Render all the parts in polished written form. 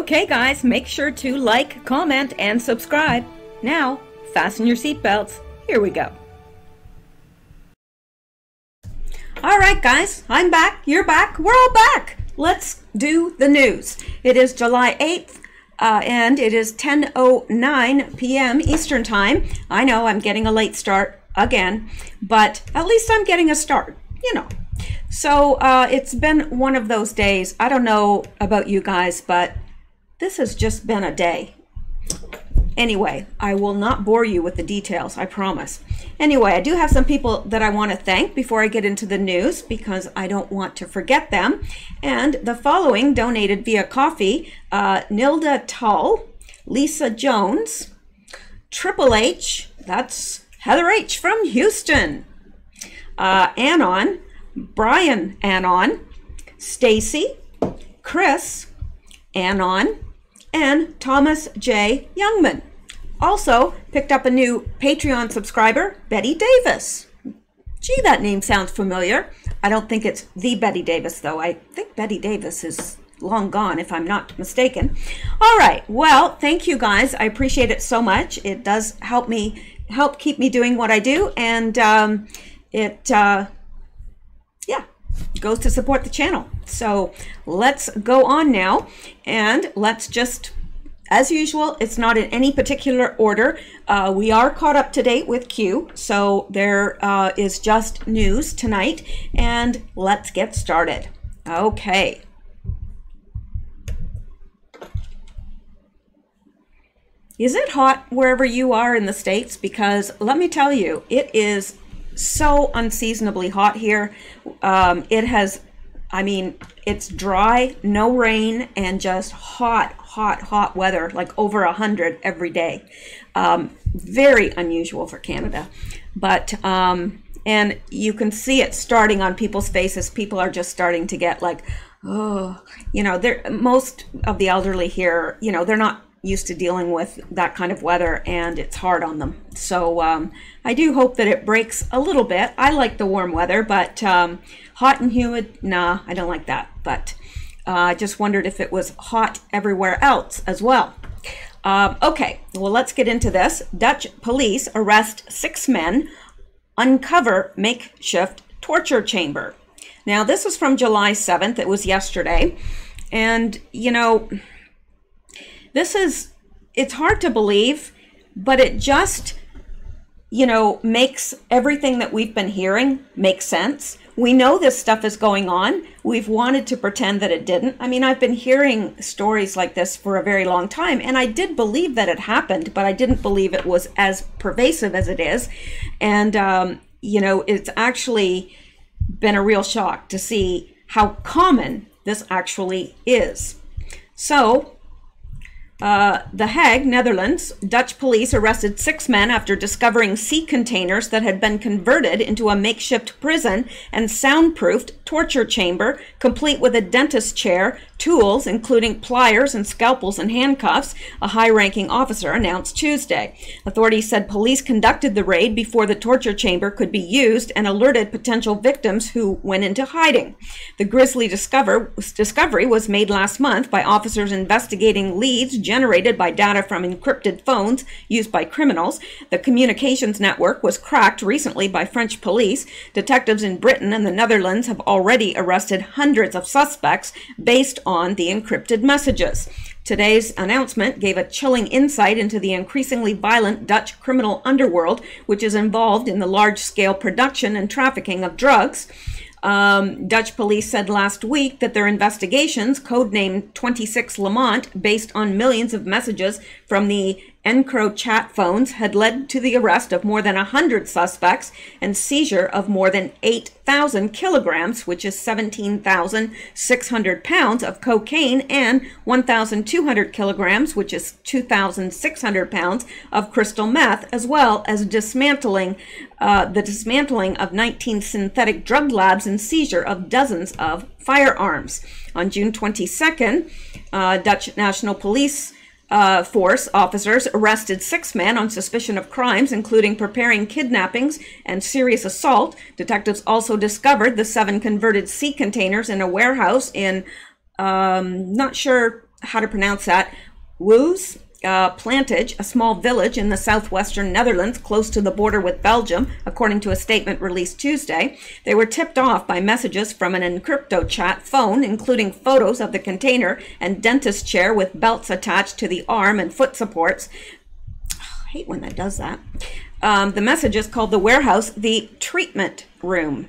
Okay guys, make sure to like, comment, and subscribe. Now, fasten your seatbelts. Here we go. Alright guys, I'm back, you're back, we're all back. Let's do the news. It is July 8th and it is 10:09 p.m. Eastern Time. I know I'm getting a late start again, but at least I'm getting a start, you know. So it's been one of those days. I don't know about you guys, but this has just been a day. Anyway, I will not bore you with the details, I promise. Anyway, I do have some people that I want to thank before I get into the news because I don't want to forget them. And the following donated via coffee: Nilda Tull, Lisa Jones, Triple H, that's Heather H from Houston, Anon, Brian Anon, Stacy, Chris Anon, and Thomas J. Youngman. Also picked up a new Patreon subscriber, Betty Davis. Gee, that name sounds familiar. I don't think it's the Betty Davis, though. I think Betty Davis is long gone, if I'm not mistaken. All right, well, thank you guys. I appreciate it so much. It does help keep me doing what I do, and yeah, goes to support the channel. So let's go on now, and let's just, as usual, it's not in any particular order. We are caught up to date with Q, so there is just news tonight, and let's get started. Okay. Is it hot wherever you are in the States? Because let me tell you, it is so unseasonably hot here. It has, I mean, it's dry, no rain, and just hot weather, like over 100 every day. Very unusual for Canada. But, and you can see it starting on people's faces. People are just starting to get like, oh, you know, most of the elderly here, you know, they're not used to dealing with that kind of weather, and it's hard on them. So I do hope that it breaks a little bit. I like the warm weather, but hot and humid, nah, I don't like that. But I just wondered if it was hot everywhere else as well. Okay, well, let's get into this. Dutch police arrest 6 men, uncover makeshift torture chamber. Now, this was from July 7th. It was yesterday. And, you know, it's hard to believe, but it just, you know, makes everything that we've been hearing make sense. We know this stuff is going on. We've wanted to pretend that it didn't. I mean, I've been hearing stories like this for a very long time, and I did believe that it happened, but I didn't believe it was as pervasive as it is. And, you know, it's actually been a real shock to see how common this actually is. So, The Hague, Netherlands, Dutch police arrested 6 men after discovering sea containers that had been converted into a makeshift prison and soundproofed torture chamber, complete with a dentist chair, tools, including pliers and scalpels and handcuffs, a high-ranking officer announced Tuesday. Authorities said police conducted the raid before the torture chamber could be used and alerted potential victims who went into hiding. The grisly discovery was made last month by officers investigating leads generated by data from encrypted phones used by criminals. The communications network was cracked recently by French police. Detectives in Britain and the Netherlands have already arrested hundreds of suspects based on the encrypted messages. Today's announcement gave a chilling insight into the increasingly violent Dutch criminal underworld, which is involved in the large-scale production and trafficking of drugs. Dutch police said last week that their investigations, codenamed 26 Lamont, based on millions of messages from the Encro chat phones, had led to the arrest of more than 100 suspects and seizure of more than 8,000 kilograms, which is 17,600 pounds of cocaine, and 1,200 kilograms, which is 2,600 pounds of crystal meth, as well as the dismantling of 19 synthetic drug labs and seizure of dozens of firearms. On June 22nd, Dutch National Police Force officers arrested 6 men on suspicion of crimes, including preparing kidnappings and serious assault. Detectives also discovered the 7 converted sea containers in a warehouse in, not sure how to pronounce that, Woos Plantage, a small village in the southwestern Netherlands close to the border with Belgium, according to a statement released Tuesday. They were tipped off by messages from an encrypto chat phone, including photos of the container and dentist chair with belts attached to the arm and foot supports. I hate when that does that. The messages called the warehouse the treatment room,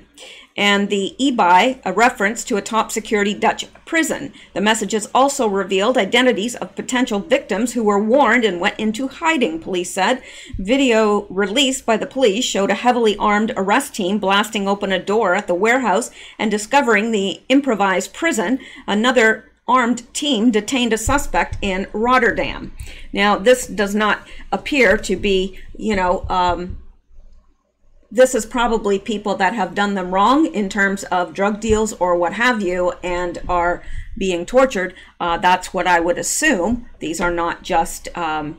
and the eBay a reference to a top security Dutch prison. The messages also revealed identities of potential victims who were warned and went into hiding, police said. Video released by the police showed a heavily armed arrest team blasting open a door at the warehouse and discovering the improvised prison. Another armed team detained a suspect in Rotterdam. Now, this does not appear to be, this is probably people that have done them wrong in terms of drug deals or what have you and are being tortured. That's what I would assume. These are not just, I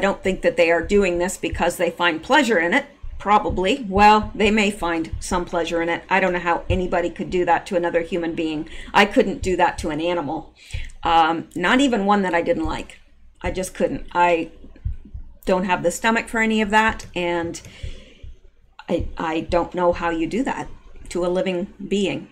don't think that they are doing this because they find pleasure in it. Probably. Well, they may find some pleasure in it. I don't know how anybody could do that to another human being. I couldn't do that to an animal. Not even one that I didn't like. I just couldn't. I don't have the stomach for any of that, and I don't know how you do that to a living being.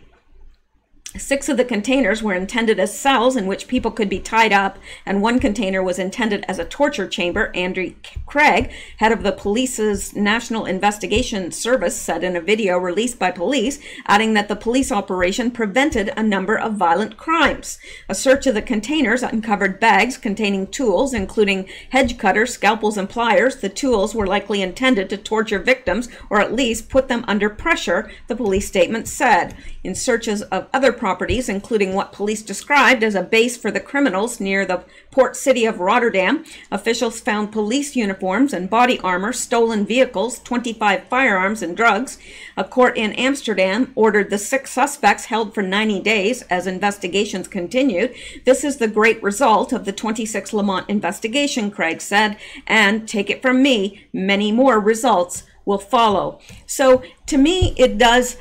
6 of the containers were intended as cells in which people could be tied up, and one container was intended as a torture chamber. Andrew Craig, head of the police's National Investigation Service, said in a video released by police, adding that the police operation prevented a number of violent crimes. A search of the containers uncovered bags containing tools, including hedge cutters, scalpels, and pliers. The tools were likely intended to torture victims or at least put them under pressure, the police statement said. In searches of other properties, including what police described as a base for the criminals near the port city of Rotterdam, officials found police uniforms and body armor, stolen vehicles, 25 firearms, and drugs. A court in Amsterdam ordered the 6 suspects held for 90 days as investigations continued. This is the great result of the 26 Lamont investigation, Craig said, and take it from me, many more results will follow. So to me, it does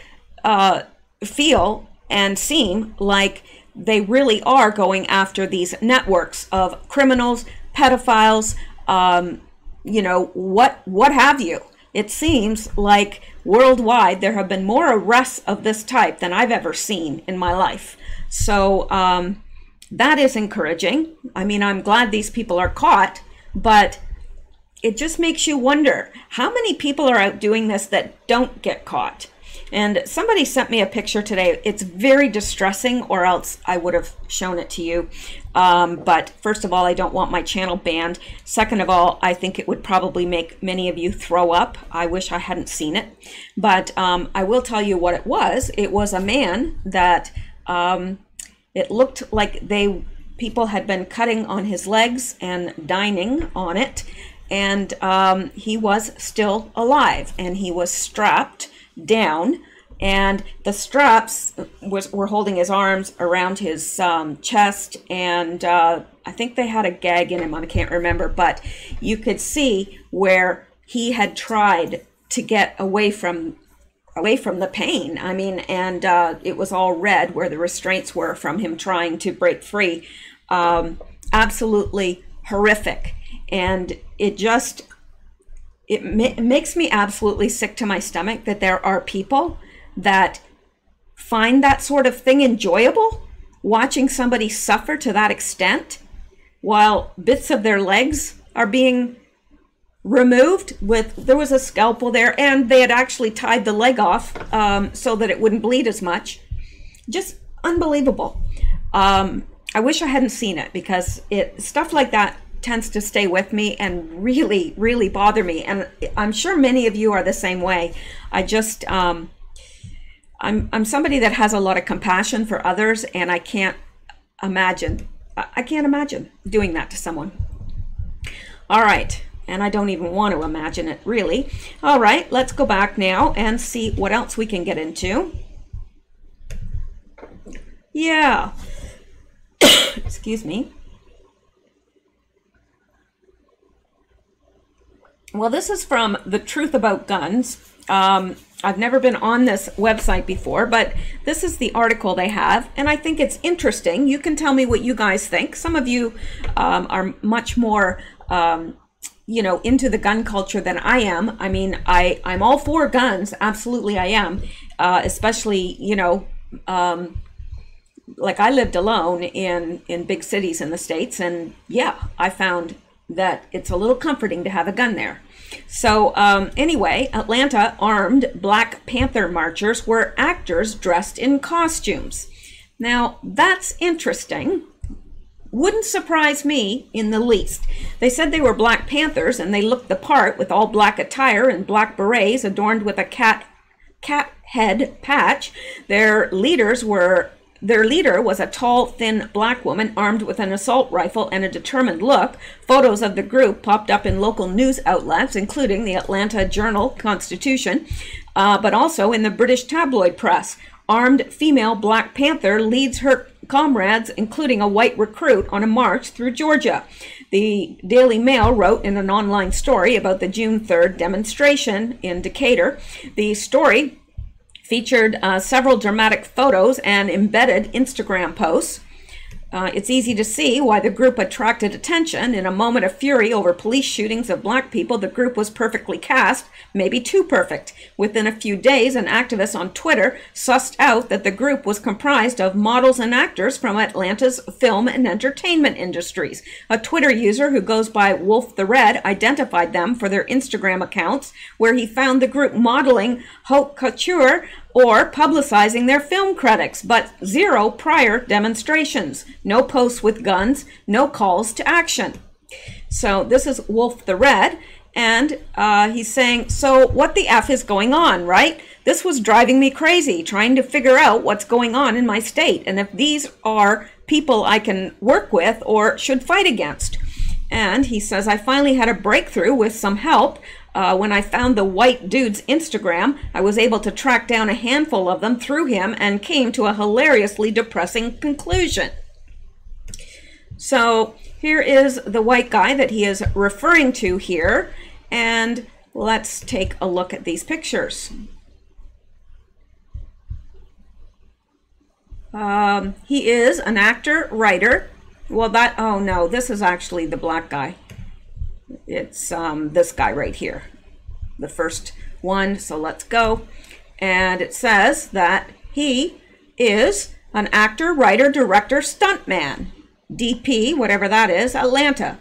feel and seem like they really are going after these networks of criminals, pedophiles, what have you. It seems like worldwide there have been more arrests of this type than I've ever seen in my life. So that is encouraging. I mean, I'm glad these people are caught, but it just makes you wonder how many people are out doing this that don't get caught. And somebody sent me a picture today. It's very distressing, or else I would have shown it to you. But first of all, I don't want my channel banned. Second of all, I think it would probably make many of you throw up. I wish I hadn't seen it. But I will tell you what it was. It was a man that it looked like people had been cutting on his legs and dining on it. And he was still alive, and he was strapped down, and the straps were holding his arms around his chest, and I think they had a gag in him. I can't remember, but you could see where he had tried to get away from the pain. I mean, and it was all red where the restraints were from him trying to break free. Absolutely horrific, and it makes me absolutely sick to my stomach that there are people that find that sort of thing enjoyable, watching somebody suffer to that extent while bits of their legs are being removed. There was a scalpel there, and they had actually tied the leg off so that it wouldn't bleed as much. Just unbelievable. I wish I hadn't seen it, because stuff like that tends to stay with me and really, really bother me. And I'm sure many of you are the same way. I just, I'm somebody that has a lot of compassion for others, and I can't imagine doing that to someone. All right. And I don't even want to imagine it, really. All right, let's go back now and see what else we can get into. Yeah. Excuse me. Well, this is from The Truth About Guns. I've never been on this website before, but this is the article they have, and I think it's interesting. You can tell me what you guys think. Some of you are much more, you know, into the gun culture than I am. I mean, I'm all for guns. Absolutely, I am. Especially, you know, like I lived alone in big cities in the States, and yeah, I found that it's a little comforting to have a gun there. So anyway, Atlanta armed Black Panther marchers were actors dressed in costumes. Now, that's interesting. Wouldn't surprise me in the least. They said they were Black Panthers, and they looked the part with all black attire and black berets adorned with a cat head patch. Their leader was a tall, thin black woman armed with an assault rifle and a determined look. Photos of the group popped up in local news outlets, including the Atlanta Journal-Constitution, but also in the British tabloid press. Armed female Black Panther leads her comrades, including a white recruit, on a march through Georgia. The Daily Mail wrote in an online story about the June 3rd demonstration in Decatur. The story featured several dramatic photos and embedded Instagram posts. It's easy to see why the group attracted attention. In a moment of fury over police shootings of black people, the group was perfectly cast, maybe too perfect. Within a few days, an activist on Twitter sussed out that the group was comprised of models and actors from Atlanta's film and entertainment industries. A Twitter user who goes by Wolf the Red identified them for their Instagram accounts, where he found the group modeling haute couture or publicizing their film credits, but zero prior demonstrations. No posts with guns, no calls to action. So this is Wolf the Red, and he's saying, so what the F is going on, right? This was driving me crazy, trying to figure out what's going on in my state, and if these are people I can work with or should fight against. And he says, I finally had a breakthrough with some help. When I found the white dude's Instagram, I was able to track down a handful of them through him and came to a hilariously depressing conclusion. So here is the white guy that he is referring to here, and let's take a look at these pictures. He is an actor, writer. Well, oh no, this is actually the black guy. It's this guy right here, the first one. So let's go. And it says that he is an actor, writer, director, stuntman, DP, whatever that is, Atlanta.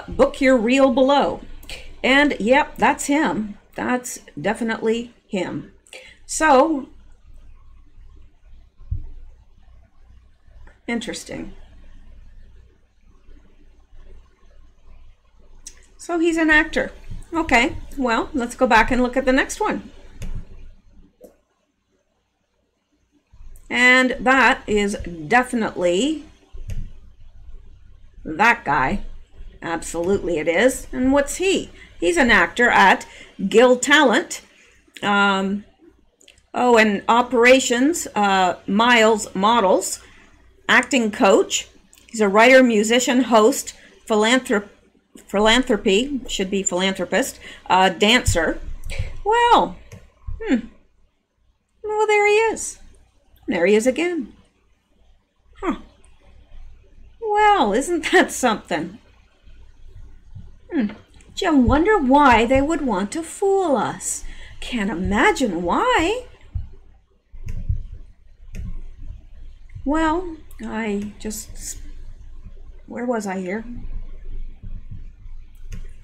Book your reel below. And yep, that's him. That's definitely him. So interesting. So he's an actor. Okay, well, let's go back and look at the next one. And that is definitely that guy. Absolutely it is. And what's he? He's an actor at Gill Talent. And Operations, Miles Models, acting coach. He's a writer, musician, host, philanthropy, should be philanthropist, dancer. Well, well, there he is. There he is again. Huh. Well, isn't that something? You wonder why they would want to fool us. Can't imagine why. Well, where was I here?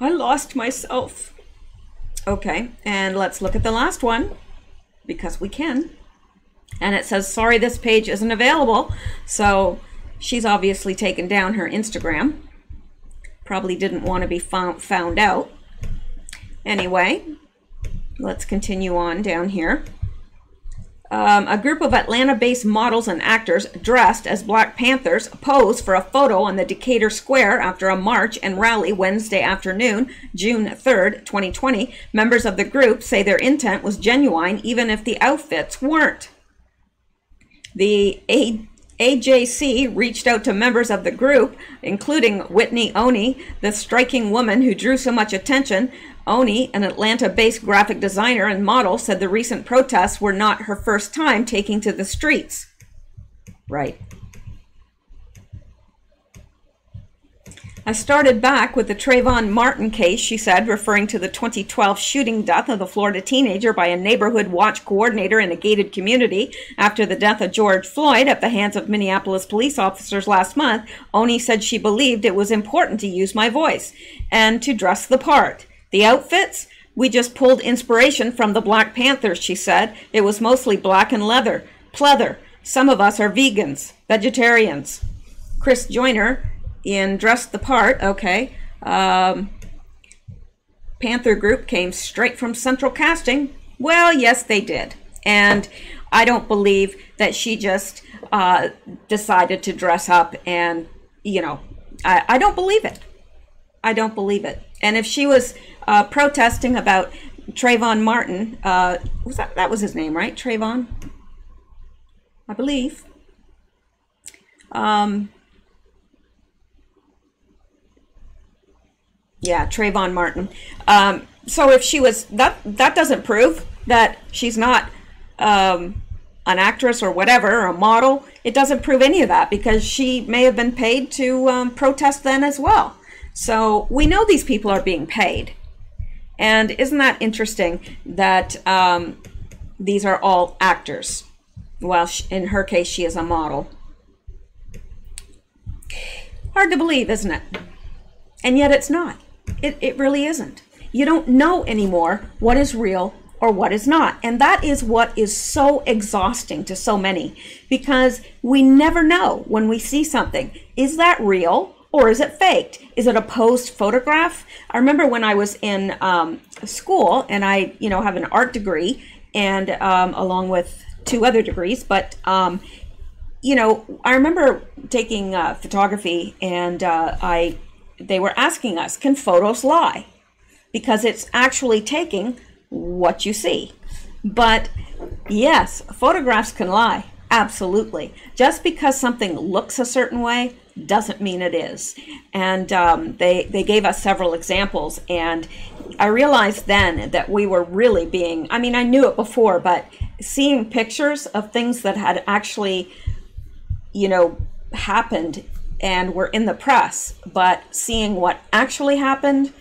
I lost myself. Okay, and let's look at the last one, because we can. And it says, sorry, this page isn't available. So she's obviously taken down her Instagram. Probably didn't want to be found out. Anyway, let's continue on down here. A group of Atlanta-based models and actors dressed as Black Panthers posed for a photo on the Decatur Square after a march and rally Wednesday afternoon, June 3rd, 2020. Members of the group say their intent was genuine, even if the outfits weren't. The AJC reached out to members of the group, including Whitney Oni, the striking woman who drew so much attention. Oni, an Atlanta-based graphic designer and model, said the recent protests were not her first time taking to the streets. Right. I started back with the Trayvon Martin case, she said, referring to the 2012 shooting death of the Florida teenager by a neighborhood watch coordinator in a gated community after the death of George Floyd at the hands of Minneapolis police officers last month. Oni said she believed it was important to use my voice and to dress the part. The outfits? We just pulled inspiration from the Black Panthers, she said. It was mostly black and leather, pleather. Some of us are vegans, vegetarians. Chris Joyner in Dress the Part, okay. Panther group came straight from Central Casting. Well, yes, they did. And I don't believe that she just decided to dress up and, you know, I don't believe it. I don't believe it. And if she was protesting about Trayvon Martin, that was his name, right? Trayvon? I believe. Yeah, Trayvon Martin. So if she was, that doesn't prove that she's not an actress or whatever, or a model. It doesn't prove any of that, because she may have been paid to protest then as well. So we know these people are being paid. And isn't that interesting that these are all actors? Well, in her case, she is a model. Hard to believe, isn't it? And yet it's not. It really isn't. You don't know anymore what is real or what is not. And that is what is so exhausting to so many, because we never know when we see something. Is that real or is it faked? Is it a posed photograph? I remember when I was in school, and I, you know, have an art degree, and along with 2 other degrees, but you know, I remember taking photography, and they were asking us, can photos lie? Because it's actually taking what you see. But yes, photographs can lie, absolutely. Just because something looks a certain way doesn't mean it is. And they gave us several examples, and I realized then that we were really being, I mean, I knew it before, but seeing pictures of things that had actually, you know, happened and were in the press, but seeing what actually happened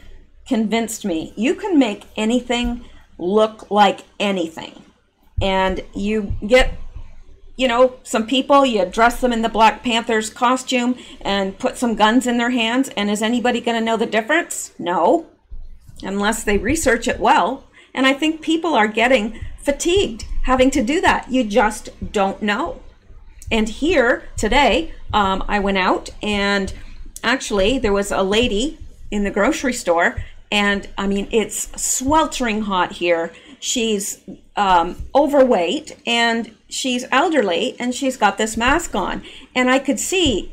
convinced me you can make anything look like anything. And you get, you know, some people, you dress them in the Black Panthers costume and put some guns in their hands, and is anybody going to know the difference? No, unless they research it well. And I think people are getting fatigued having to do that. You just don't know. And here today, I went out, and actually there was a lady in the grocery store, and I mean, it's sweltering hot here. She's overweight, and she's elderly, and she's got this mask on, and I could see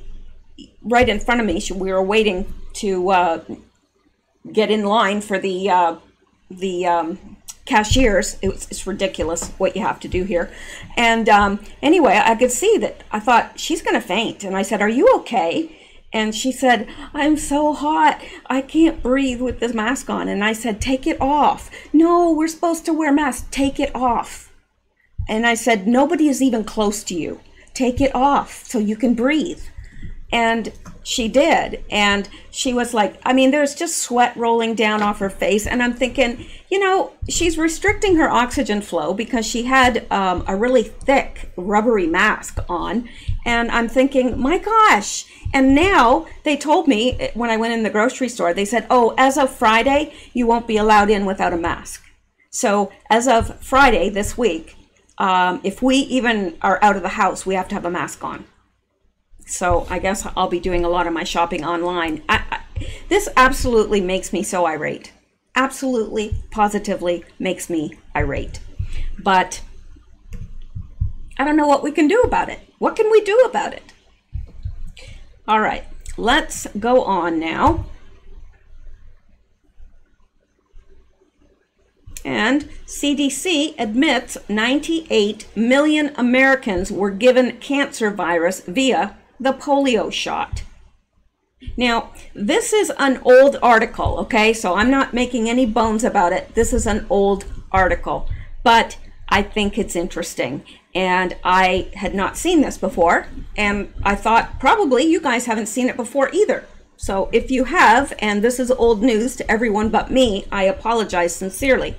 right in front of me, we were waiting to get in line for the cashiers. It's ridiculous what you have to do here. And anyway, I could see that. I thought, she's gonna faint. And I said, are you okay? And she said, I'm so hot, I can't breathe with this mask on. And I said, take it off. No, we're supposed to wear masks. Take it off. And I said, nobody is even close to you. Take it off so you can breathe. And she did. And she was like, I mean, there's just sweat rolling down off her face. And I'm thinking, you know, she's restricting her oxygen flow because she had a really thick rubbery mask on. And I'm thinking, my gosh. And now they told me when I went in the grocery store, they said, oh, as of Friday, you won't be allowed in without a mask. So as of Friday this week, if we even are out of the house, we have to have a mask on. So I guess I'll be doing a lot of my shopping online. This absolutely makes me so irate. Absolutely, positively makes me irate. But I don't know what we can do about it. What can we do about it? All right, let's go on now. And CDC admits 98 million Americans were given cancer virus via the polio shot. Now, this is an old article, okay? So I'm not making any bones about it. This is an old article, but I think it's interesting. And I had not seen this before, and I thought probably you guys haven't seen it before either. So if you have, and this is old news to everyone but me, I apologize sincerely.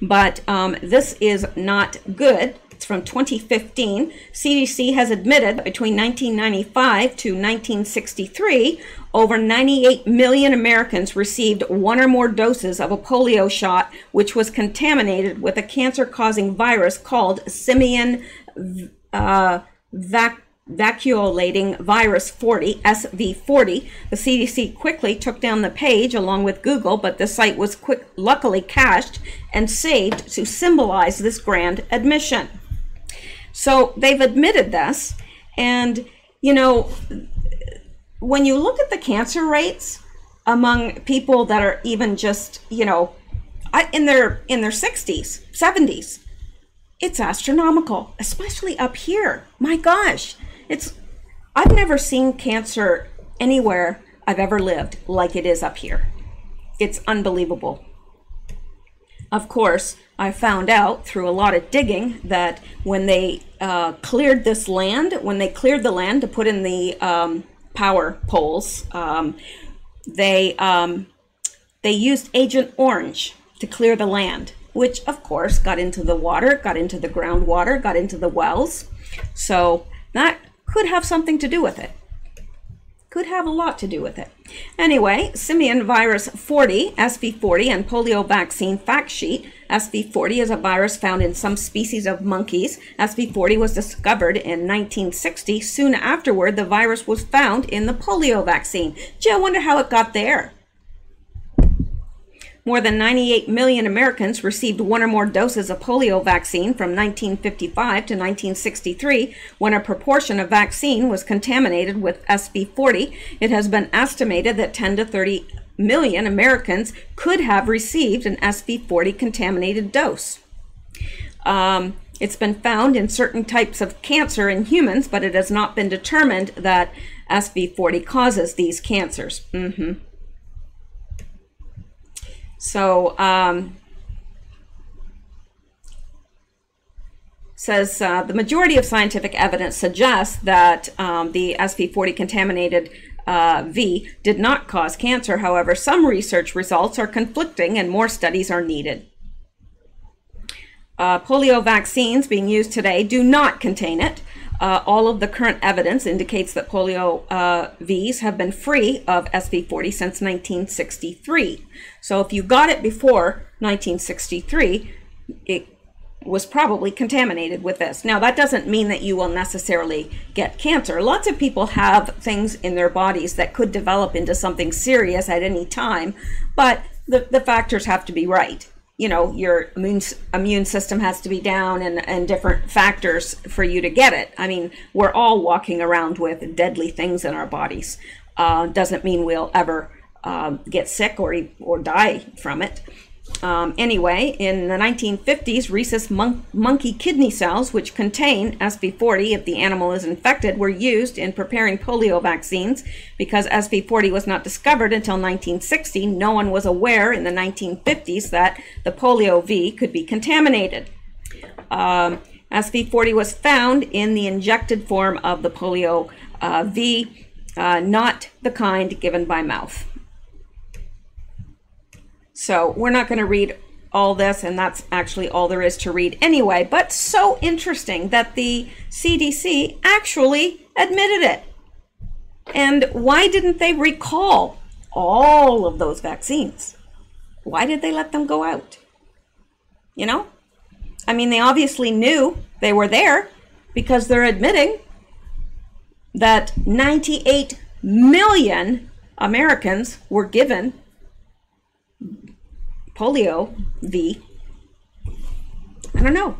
But this is not good. It's from 2015. CDC has admitted between 1995 to 1963, over 98 million Americans received one or more doses of a polio shot, which was contaminated with a cancer-causing virus called simian vacuolating virus 40, SV40. The CDC quickly took down the page along with Google, but the site was luckily cached and saved to symbolize this grand admission. So they've admitted this, and you know, when you look at the cancer rates among people that are even just, you know, in their 60s, 70s, it's astronomical, especially up here. My gosh, I've never seen cancer anywhere I've ever lived like it is up here. It's unbelievable. Of course, I found out through a lot of digging that when they cleared this land, when they cleared the land to put in the power poles, they used Agent Orange to clear the land, which of course got into the water, got into the groundwater, got into the wells. So that could have something to do with it. Could have a lot to do with it. Anyway, simian virus 40, SV40, and polio vaccine fact sheet. SV40 is a virus found in some species of monkeys. SV40 was discovered in 1960. Soon afterward, the virus was found in the polio vaccine. Gee, I wonder how it got there. More than 98 million Americans received one or more doses of polio vaccine from 1955 to 1963, when a proportion of vaccine was contaminated with SV40. It has been estimated that 10 to 30 million Americans could have received an SV40 contaminated dose. It's been found in certain types of cancer in humans, but it has not been determined that SV40 causes these cancers. So, says the majority of scientific evidence suggests that the SV40 contaminated V did not cause cancer. However, some research results are conflicting and more studies are needed. Polio vaccines being used today do not contain it. All of the current evidence indicates that polio Vs have been free of SV40 since 1963. So if you got it before 1963, it was probably contaminated with this. Now, that doesn't mean that you will necessarily get cancer. Lots of people have things in their bodies that could develop into something serious at any time, but the factors have to be right. You know, your immune system has to be down and different factors for you to get it. I mean, we're all walking around with deadly things in our bodies. Doesn't mean we'll ever get sick or die from it. Anyway, in the 1950s, rhesus monkey kidney cells, which contain SV40 if the animal is infected, were used in preparing polio vaccines. Because SV40 was not discovered until 1960, no one was aware in the 1950s that the polio V could be contaminated. SV40 was found in the injected form of the polio V, not the kind given by mouth. So we're not going to read all this, and that's actually all there is to read anyway, but so interesting that the CDC actually admitted it. And why didn't they recall all of those vaccines? Why did they let them go out? You know? I mean, they obviously knew they were there because they're admitting that 98 million Americans were given polio V. I don't know.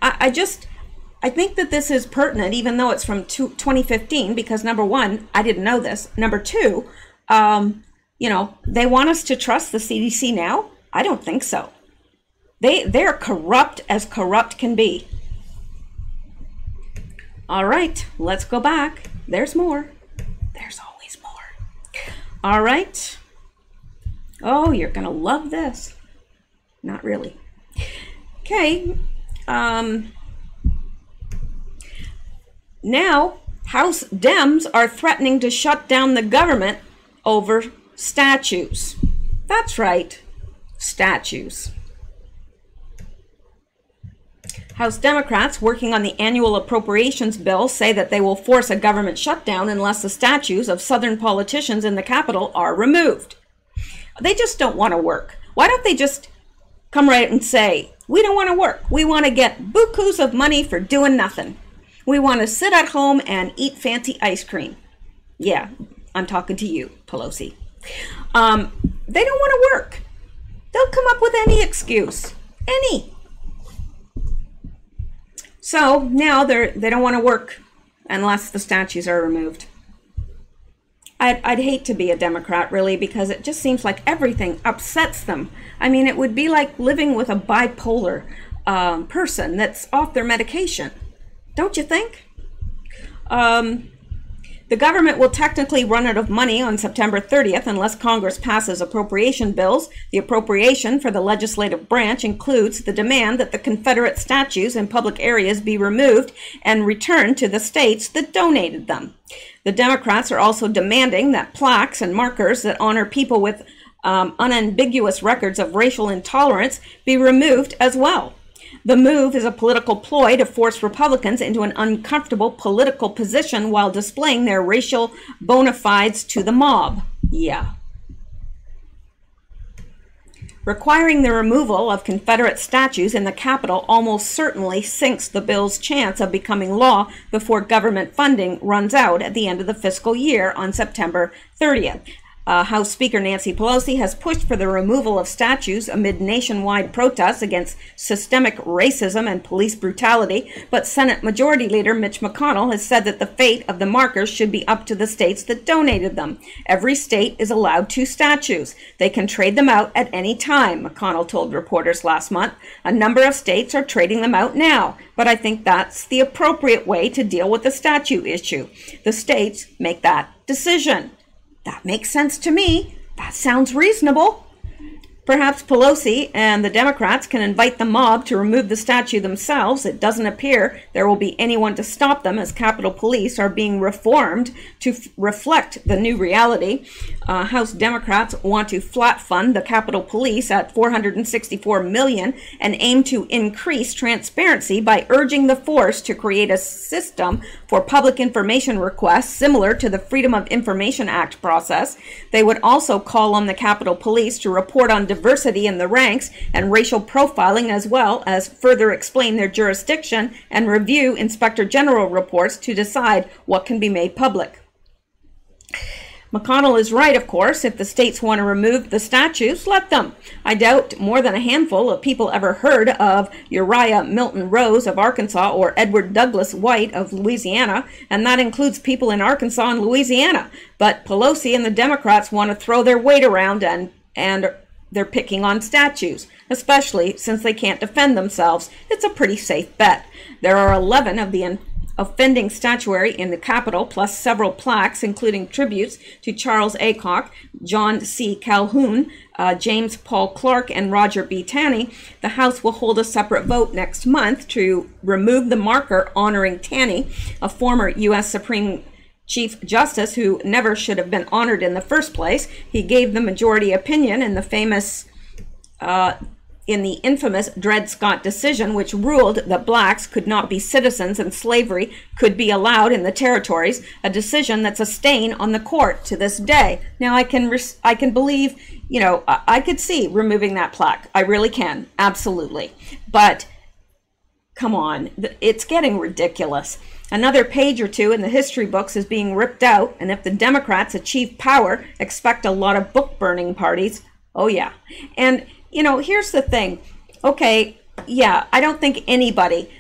I think that this is pertinent, even though it's from 2015, because number one, I didn't know this. Number two, you know, they want us to trust the CDC now? I don't think so. They're corrupt as corrupt can be. All right, let's go back. There's more. There's always more. All right. Oh, you're going to love this. Not really. Okay. Now, House Dems are threatening to shut down the government over statues. That's right, statues. House Democrats working on the annual appropriations bill say that they will force a government shutdown unless the statues of Southern politicians in the Capitol are removed. They just don't want to work. Why don't they just come right and say, we don't want to work. We want to get bukus of money for doing nothing. We want to sit at home and eat fancy ice cream. Yeah, I'm talking to you, Pelosi. They don't want to work. They'll come up with any excuse. Any. So now they don't want to work unless the statues are removed. I'd hate to be a Democrat, really, because it just seems like everything upsets them. I mean, it would be like living with a bipolar person that's off their medication. Don't you think? The government will technically run out of money on September 30th unless Congress passes appropriation bills. The appropriation for the legislative branch includes the demand that the Confederate statues in public areas be removed and returned to the states that donated them. The Democrats are also demanding that plaques and markers that honor people with unambiguous records of racial intolerance be removed as well. The move is a political ploy to force Republicans into an uncomfortable political position while displaying their racial bona fides to the mob. Yeah. Requiring the removal of Confederate statues in the Capitol almost certainly sinks the bill's chance of becoming law before government funding runs out at the end of the fiscal year on September 30th. House Speaker Nancy Pelosi has pushed for the removal of statues amid nationwide protests against systemic racism and police brutality, but Senate Majority Leader Mitch McConnell has said that the fate of the markers should be up to the states that donated them. Every state is allowed 2 statues. They can trade them out at any time, McConnell told reporters last month. A number of states are trading them out now, but I think that's the appropriate way to deal with the statue issue. The states make that decision. That makes sense to me. That sounds reasonable. Perhaps Pelosi and the Democrats can invite the mob to remove the statue themselves. It doesn't appear there will be anyone to stop them as Capitol Police are being reformed to reflect the new reality. House Democrats want to flat fund the Capitol Police at $464 million and aim to increase transparency by urging the force to create a system for public information requests similar to the Freedom of Information Act process. They would also call on the Capitol Police to report on diversity in the ranks and racial profiling, as well as further explain their jurisdiction and review Inspector General reports to decide what can be made public. McConnell is right, of course. If the states want to remove the statues, let them. I doubt more than a handful of people ever heard of Uriah Milton Rose of Arkansas or Edward Douglas White of Louisiana, and that includes people in Arkansas and Louisiana. But Pelosi and the Democrats want to throw their weight around and they're picking on statues, especially since they can't defend themselves. It's a pretty safe bet. There are 11 of the offending statuary in the Capitol, plus several plaques, including tributes to Charles Aycock, John C. Calhoun, James Paul Clark, and Roger B. Taney. The House will hold a separate vote next month to remove the marker honoring Taney, a former U.S. Supreme Chief Justice who never should have been honored in the first place. He gave the majority opinion in the infamous Dred Scott decision, which ruled that blacks could not be citizens and slavery could be allowed in the territories, a decision that's a stain on the court to this day. Now, I can believe, I could see removing that plaque. I really can, absolutely. But come on, it's getting ridiculous. Another page or two in the history books is being ripped out, and if the Democrats achieve power, expect a lot of book burning parties. Oh yeah. And here's the thing. Okay, yeah, I don't think anybody,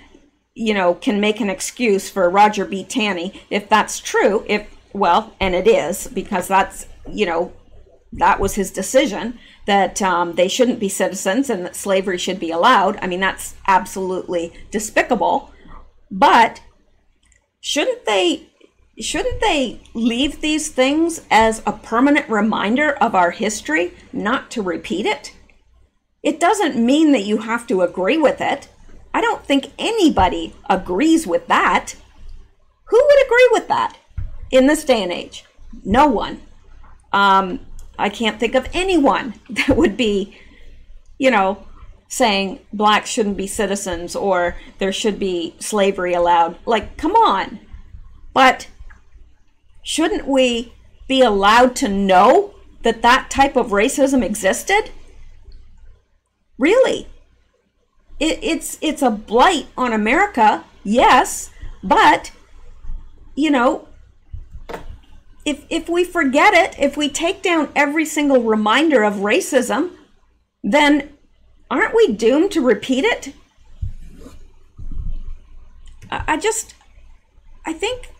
can make an excuse for Roger B. Taney if that's true. And it is, because that's, that was his decision that they shouldn't be citizens and that slavery should be allowed. I mean, that's absolutely despicable. But shouldn't they leave these things as a permanent reminder of our history, not to repeat it? It doesn't mean that you have to agree with it. I don't think anybody agrees with that. Who would agree with that in this day and age? No one. I can't think of anyone that would be, saying blacks shouldn't be citizens or there should be slavery allowed. Like, come on. But shouldn't we be allowed to know that that type of racism existed? Really? It's a blight on America, yes, but, if we forget it, if we take down every single reminder of racism, then aren't we doomed to repeat it? I think,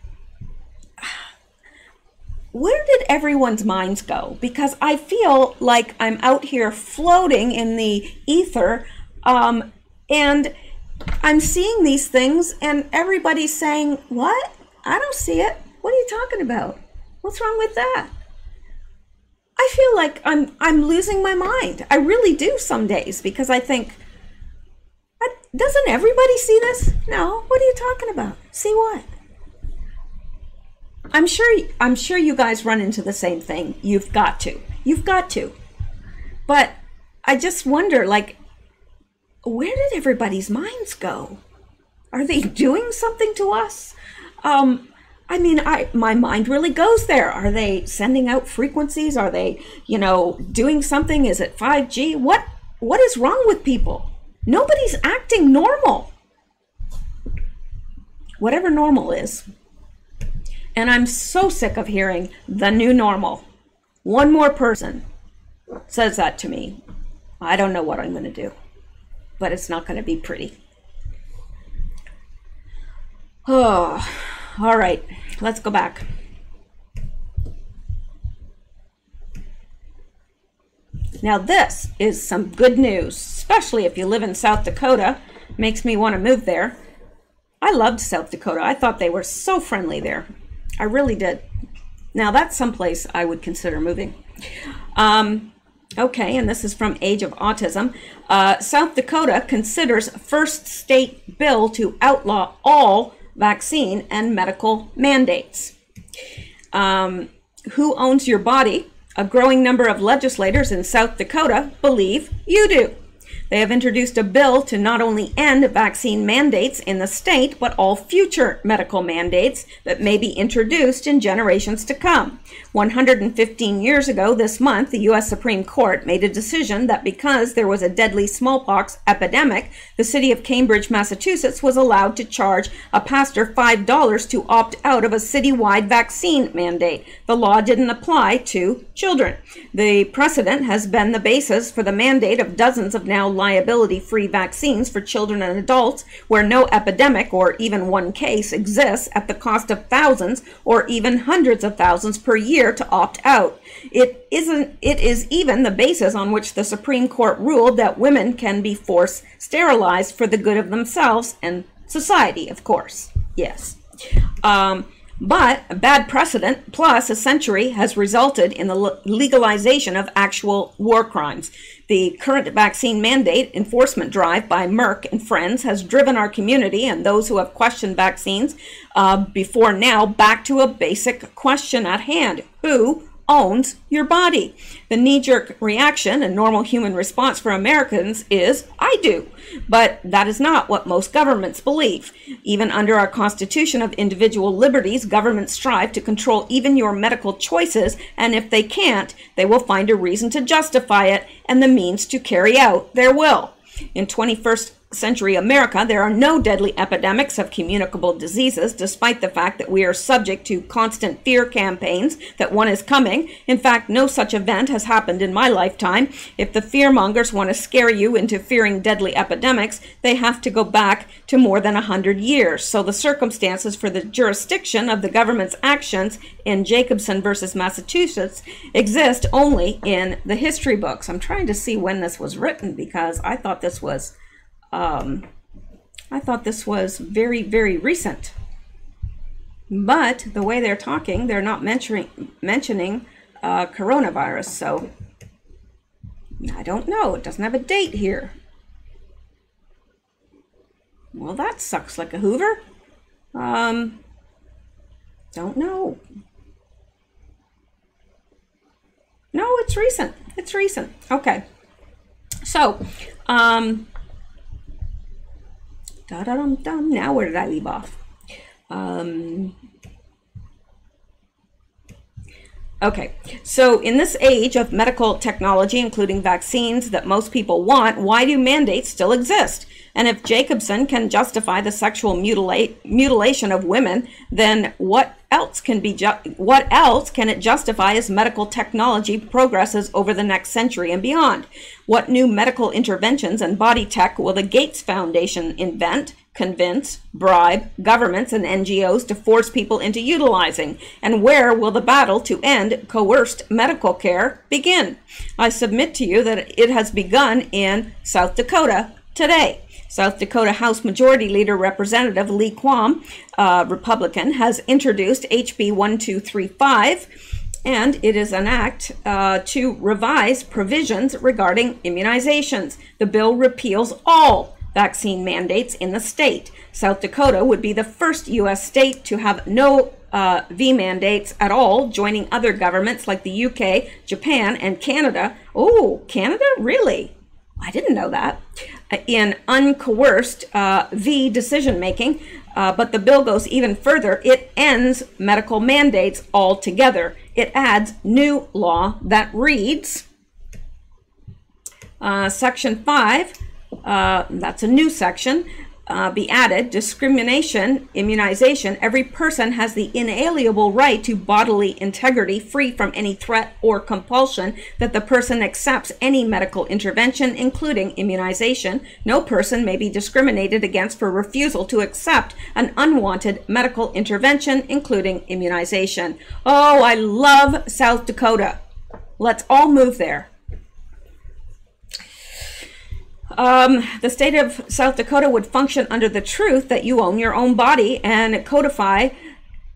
where did everyone's minds go? Because I feel like I'm out here floating in the ether, and I'm seeing these things and everybody's saying, what? I don't see it. What are you talking about? What's wrong with that? I feel like I'm losing my mind. I really do some days, because I think, doesn't everybody see this? No. What are you talking about? See what? I'm sure you guys run into the same thing. You've got to. But I just wonder, like, where did everybody's minds go? Are they doing something to us? I mean, my mind really goes there. Are they sending out frequencies? Are they, doing something? Is it 5G? What is wrong with people? Nobody's acting normal. Whatever normal is. And I'm so sick of hearing the new normal. One more person says that to me. I don't know what I'm going to do, but it's not going to be pretty. Oh, all right, let's go back. Now this is some good news, especially if you live in South Dakota. Makes me want to move there. I loved South Dakota. I thought they were so friendly there. I really did. Now that's someplace I would consider moving. Okay, and this is from Age of Autism. South Dakota considers first state bill to outlaw all vaccine and medical mandates. Who owns your body? A growing number of legislators in South Dakota believe you do. They have introduced a bill to not only end vaccine mandates in the state, but all future medical mandates that may be introduced in generations to come. 115 years ago this month, the U.S. Supreme Court made a decision that because there was a deadly smallpox epidemic, the city of Cambridge, Massachusetts was allowed to charge a pastor $5 to opt out of a citywide vaccine mandate. The law didn't apply to children. The precedent has been the basis for the mandate of dozens of now liability-free vaccines for children and adults where no epidemic or even one case exists at the cost of thousands or even hundreds of thousands per year to opt out. It is even the basis on which the Supreme Court ruled that women can be forced sterilized for the good of themselves and society, of course. Yes. But a bad precedent plus a century has resulted in the legalization of actual war crimes. The current vaccine mandate enforcement drive by Merck and friends has driven our community and those who have questioned vaccines before now back to a basic question at hand. Who owns your body? The knee-jerk reaction and normal human response for Americans is, I do. But that is not what most governments believe. Even under our Constitution of individual liberties, governments strive to control even your medical choices, and if they can't, they will find a reason to justify it and the means to carry out their will. In 21st century America, there are no deadly epidemics of communicable diseases, despite the fact that we are subject to constant fear campaigns that one is coming. In fact, no such event has happened in my lifetime. If the fearmongers want to scare you into fearing deadly epidemics, they have to go back to more than 100 years. So the circumstances for the jurisdiction of the government's actions in Jacobson versus Massachusetts exist only in the history books. I'm trying to see when this was written, because I thought this was very, very recent. But the way they're talking, they're not mentioning coronavirus. So I don't know. It doesn't have a date here. Well, that sucks like a Hoover. Don't know. No, it's recent. It's recent. Okay. So, now where did I leave off? Okay, so in this age of medical technology, including vaccines that most people want, why do mandates still exist? And if Jacobson can justify the sexual mutilation of women, then what else can it justify as medical technology progresses over the next century and beyond? What new medical interventions and body tech will the Gates Foundation invent, convince, bribe governments and NGOs to force people into utilizing? And where will the battle to end coerced medical care begin? I submit to you that it has begun in South Dakota today. South Dakota House Majority Leader Representative Lee Quam, Republican, has introduced HB 1235, and it is an act to revise provisions regarding immunizations. The bill repeals all vaccine mandates in the state. South Dakota would be the first U.S. state to have no V mandates at all, joining other governments like the UK, Japan, and Canada. Oh, Canada? Really? I didn't know that. In uncoerced V decision-making, but the bill goes even further. It ends medical mandates altogether. It adds new law that reads, Section 5, that's a new section, be added, discrimination, immunization. Every person has the inalienable right to bodily integrity, free from any threat or compulsion that the person accepts any medical intervention, including immunization. No person may be discriminated against for refusal to accept an unwanted medical intervention, including immunization. Oh, I love South Dakota. Let's all move there. The state of South Dakota would function under the truth that you own your own body, and codifies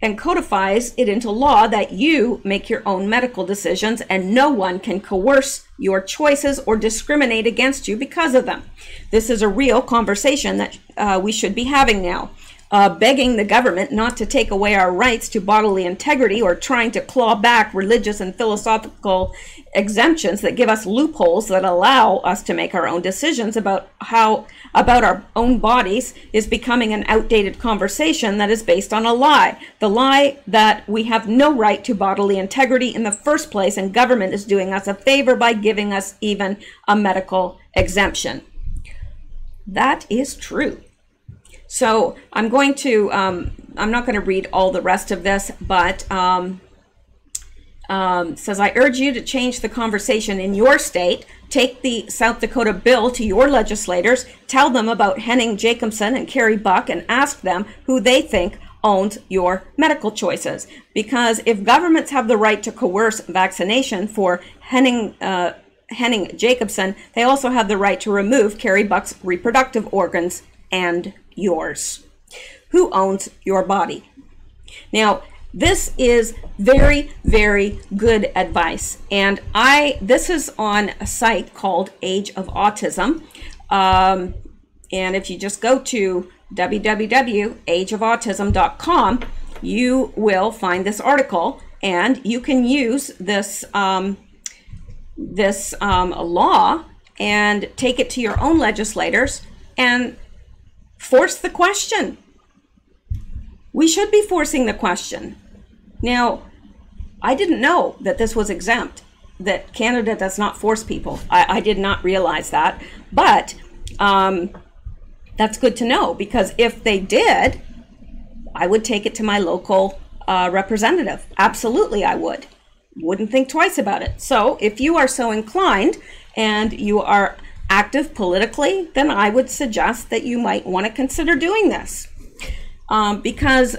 it into law that you make your own medical decisions, and no one can coerce your choices or discriminate against you because of them. This is a real conversation that we should be having now. Begging the government not to take away our rights to bodily integrity, or trying to claw back religious and philosophical exemptions that give us loopholes that allow us to make our own decisions about our own bodies, is becoming an outdated conversation that is based on a lie. The lie that we have no right to bodily integrity in the first place, and government is doing us a favor by giving us even a medical exemption. That is true. So I'm going to, I'm not going to read all the rest of this, but says, I urge you to change the conversation in your state. Take the South Dakota bill to your legislators. Tell them about Henning Jacobson and Carrie Buck, and ask them who they think owns your medical choices. Because if governments have the right to coerce vaccination for Henning Jacobson, they also have the right to remove Carrie Buck's reproductive organs and yours. Who owns your body? Now, this is very, very good advice, and this is on a site called Age of Autism, and if you just go to www.ageofautism.com, you will find this article, and you can use this law and take it to your own legislators and force the question. We should be forcing the question. Now, I didn't know that this was exempt, that Canada does not force people. I did not realize that. But That's good to know, because if they did, I would take it to my local representative. Absolutely, I would. Wouldn't think twice about it. So if you are so inclined and you are active politically, then I would suggest that you might want to consider doing this, because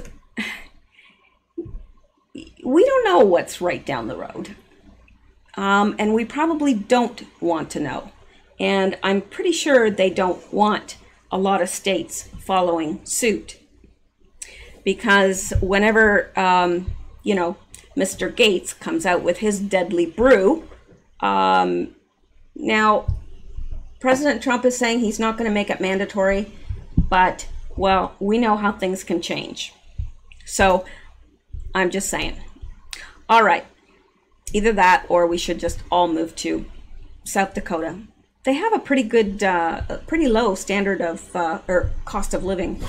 we don't know what's right down the road, and we probably don't want to know. And I'm pretty sure they don't want a lot of states following suit, because whenever you know, Mr. Gates comes out with his deadly brew, now President Trump is saying he's not going to make it mandatory, but, well, we know how things can change. So I'm just saying. All right, either that or we should just all move to South Dakota. They have a pretty good, pretty low standard of, or cost of living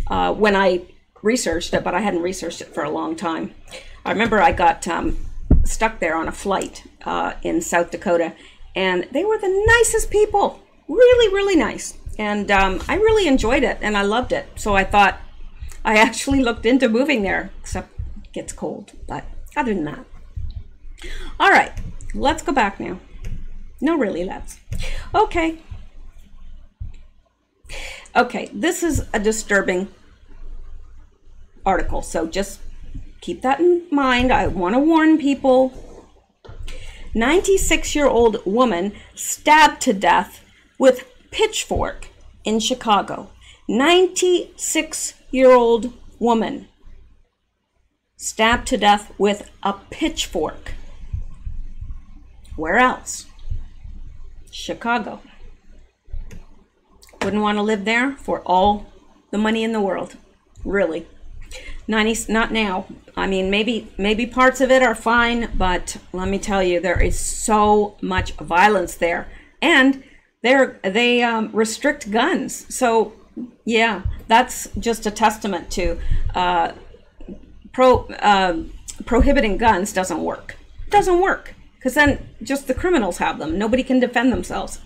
when I researched it, but I hadn't researched it for a long time. I remember I got stuck there on a flight in South Dakota, and they were the nicest people. Really, really nice. And I really enjoyed it, and I loved it. So I thought, I actually looked into moving there, except it gets cold. But other than that. All right, let's go back now. No, really, let's. Okay. Okay, this is a disturbing article, so just keep that in mind. I want to warn people. 96-year-old woman stabbed to death with pitchfork in Chicago. 96-year-old woman stabbed to death with a pitchfork. Where else? Chicago. Wouldn't want to live there for all the money in the world. Really. 90, not now. I mean, maybe parts of it are fine, but let me tell you, there is so much violence there, and they restrict guns. So yeah, that's just a testament to prohibiting guns doesn't work. Doesn't work. Because then just the criminals have them. Nobody can defend themselves.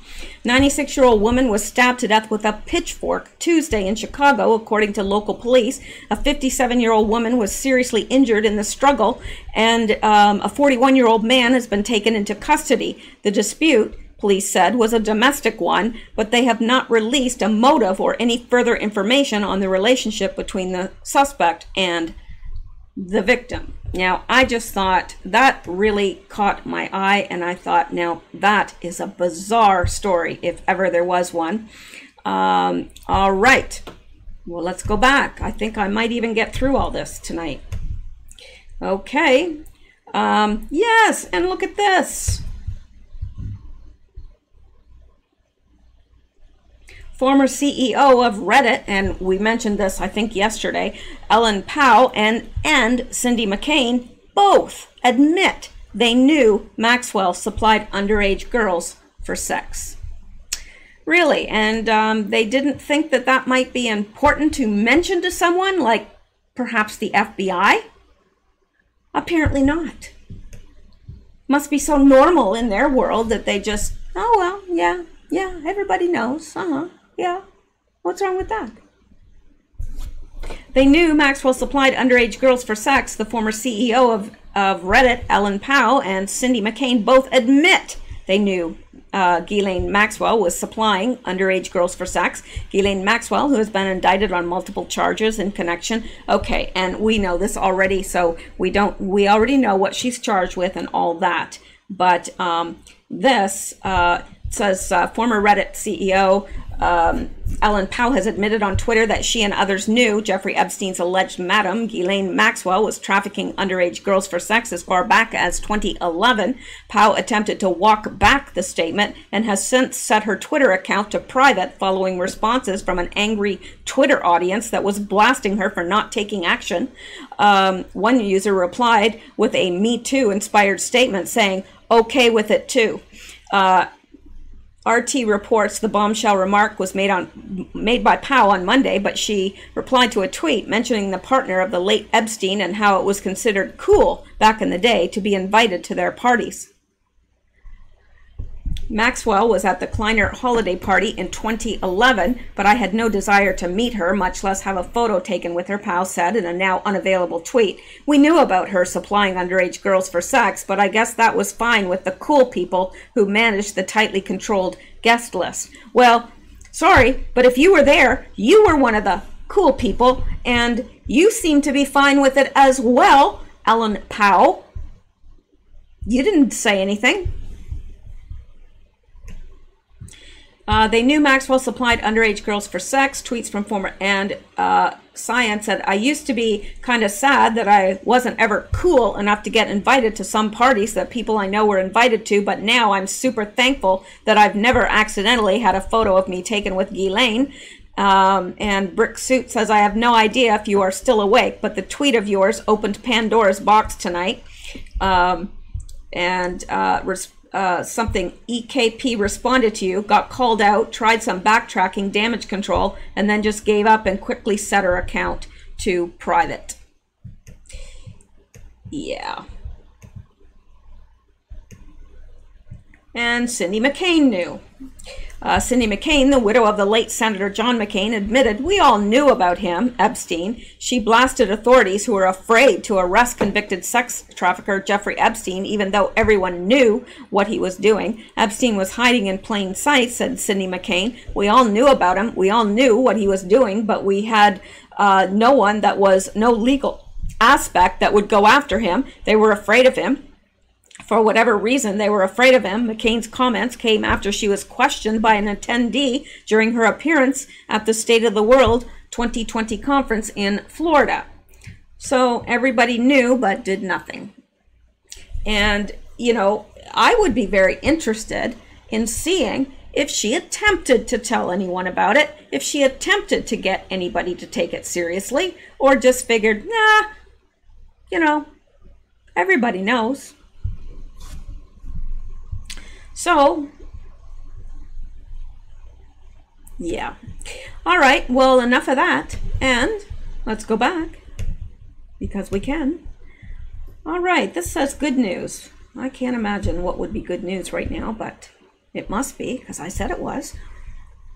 96-year-old woman was stabbed to death with a pitchfork Tuesday in Chicago, according to local police. A 57-year-old woman was seriously injured in the struggle, and a 41-year-old man has been taken into custody. The dispute, police said, was a domestic one, but they have not released a motive or any further information on the relationship between the suspect and the victim. Now, I just thought that really caught my eye, and I thought, now that is a bizarre story, if ever there was one. All right, well, let's go back. I think I might even get through all this tonight. Okay, yes, and look at this. Former CEO of Reddit, and we mentioned this, I think, yesterday, Ellen Pao and Cindy McCain both admit they knew Maxwell supplied underage girls for sex. Really, and they didn't think that that might be important to mention to someone, like perhaps the FBI? Apparently not. Must be so normal in their world that they just, oh, well, yeah, everybody knows, yeah, what's wrong with that? They knew Maxwell supplied underage girls for sex. The former CEO of Reddit, Ellen Pao, and Cindy McCain both admit they knew Ghislaine Maxwell was supplying underage girls for sex. Ghislaine Maxwell, who has been indicted on multiple charges in connection. Okay, and we know this already, so we already know what she's charged with and all that. But this says former Reddit CEO Ellen Pao has admitted on Twitter that she and others knew Jeffrey Epstein's alleged madam, Ghislaine Maxwell, was trafficking underage girls for sex as far back as 2011. Pao attempted to walk back the statement and has since set her Twitter account to private following responses from an angry Twitter audience that was blasting her for not taking action. One user replied with a Me Too inspired statement saying, "Okay with it too." RT reports the bombshell remark was made by Pao on Monday, but she replied to a tweet mentioning the partner of the late Epstein and how it was considered cool back in the day to be invited to their parties. Maxwell was at the Kleiner holiday party in 2011, but I had no desire to meet her, much less have a photo taken with her, Powell said in a now unavailable tweet. We knew about her supplying underage girls for sex, but I guess that was fine with the cool people who managed the tightly controlled guest list. Well, sorry, but if you were there, you were one of the cool people, and you seem to be fine with it as well, Ellen Powell. You didn't say anything. They knew Maxwell supplied underage girls for sex. Tweets from former and Science said, I used to be kind of sad that I wasn't ever cool enough to get invited to some parties that people I know were invited to, but now I'm super thankful that I've never accidentally had a photo of me taken with Ghislaine. And Brick Suit says, I have no idea if you are still awake, but the tweet of yours opened Pandora's box tonight. Something EKP responded to you, got called out, tried some backtracking, damage control, and then just gave up and quickly set her account to private. Yeah. And Cindy McCain knew. Cindy McCain, the widow of the late Senator John McCain, admitted, we all knew about him, Epstein. She blasted authorities who were afraid to arrest convicted sex trafficker Jeffrey Epstein, even though everyone knew what he was doing. Epstein was hiding in plain sight, said Cindy McCain. We all knew about him. We all knew what he was doing, but we had no legal aspect that would go after him. They were afraid of him. For whatever reason, they were afraid of him. McCain's comments came after she was questioned by an attendee during her appearance at the State of the World 2020 conference in Florida. So everybody knew but did nothing. And, you know, I would be very interested in seeing if she attempted to tell anyone about it, if she attempted to get anybody to take it seriously, or just figured, nah, you know, everybody knows. So, yeah. All right, well, enough of that. And let's go back, because we can. All right, this says good news. I can't imagine what would be good news right now, but it must be, because I said it was.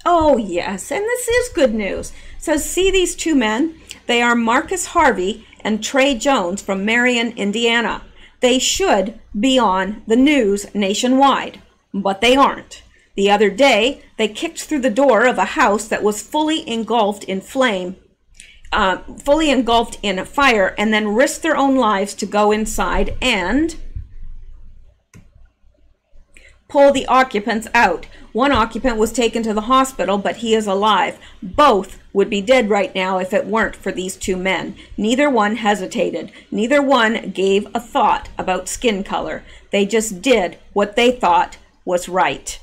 Oh, yes, and this is good news. It says, see these two men? They are Marcus Harvey and Trey Jones from Marion, Indiana. They should be on the news nationwide. But they aren't. The other day, they kicked through the door of a house that was fully engulfed in fire, and then risked their own lives to go inside and pull the occupants out. One occupant was taken to the hospital, but he is alive. Both would be dead right now if it weren't for these two men. Neither one hesitated. Neither one gave a thought about skin color. They just did what they thought was right.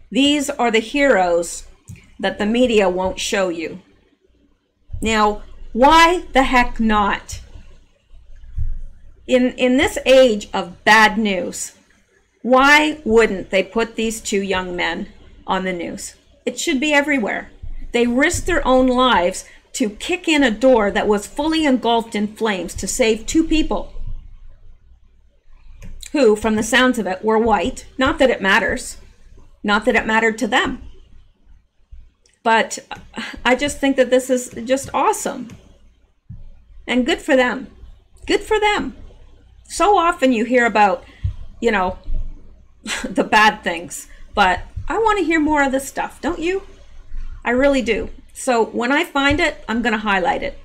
These are the heroes that the media won't show you. Now, why the heck not? In this age of bad news, why wouldn't they put these two young men on the news? It should be everywhere. They risked their own lives to kick in a door that was fully engulfed in flames to save two people who, from the sounds of it, were white. Not that it matters. Not that it mattered to them. But I just think that this is just awesome. And good for them. Good for them. So often you hear about, you know, the bad things. But I want to hear more of this stuff, don't you? I really do. So when I find it, I'm going to highlight it.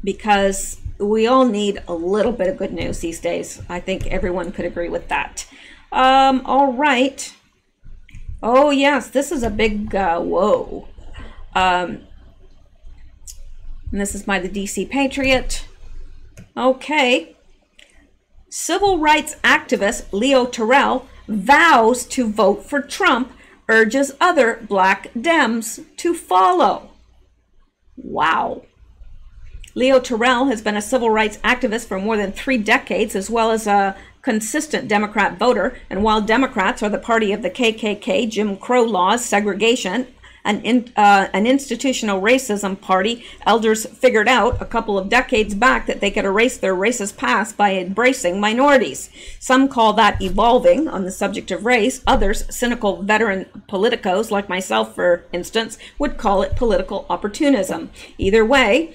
Because we all need a little bit of good news these days. I think everyone could agree with that. All right. Oh, yes, this is a big whoa. And this is by the DC Patriot. Okay. Civil rights activist Leo Terrell vows to vote for Trump, urges other black Dems to follow. Wow. Leo Terrell has been a civil rights activist for more than 3 decades, as well as a consistent Democrat voter. And while Democrats are the party of the KKK, Jim Crow laws, segregation, an institutional racism party. Elders figured out a couple of decades back that they could erase their racist past by embracing minorities. Some call that evolving on the subject of race. Others, cynical veteran politicos like myself, for instance, would call it political opportunism. Either way,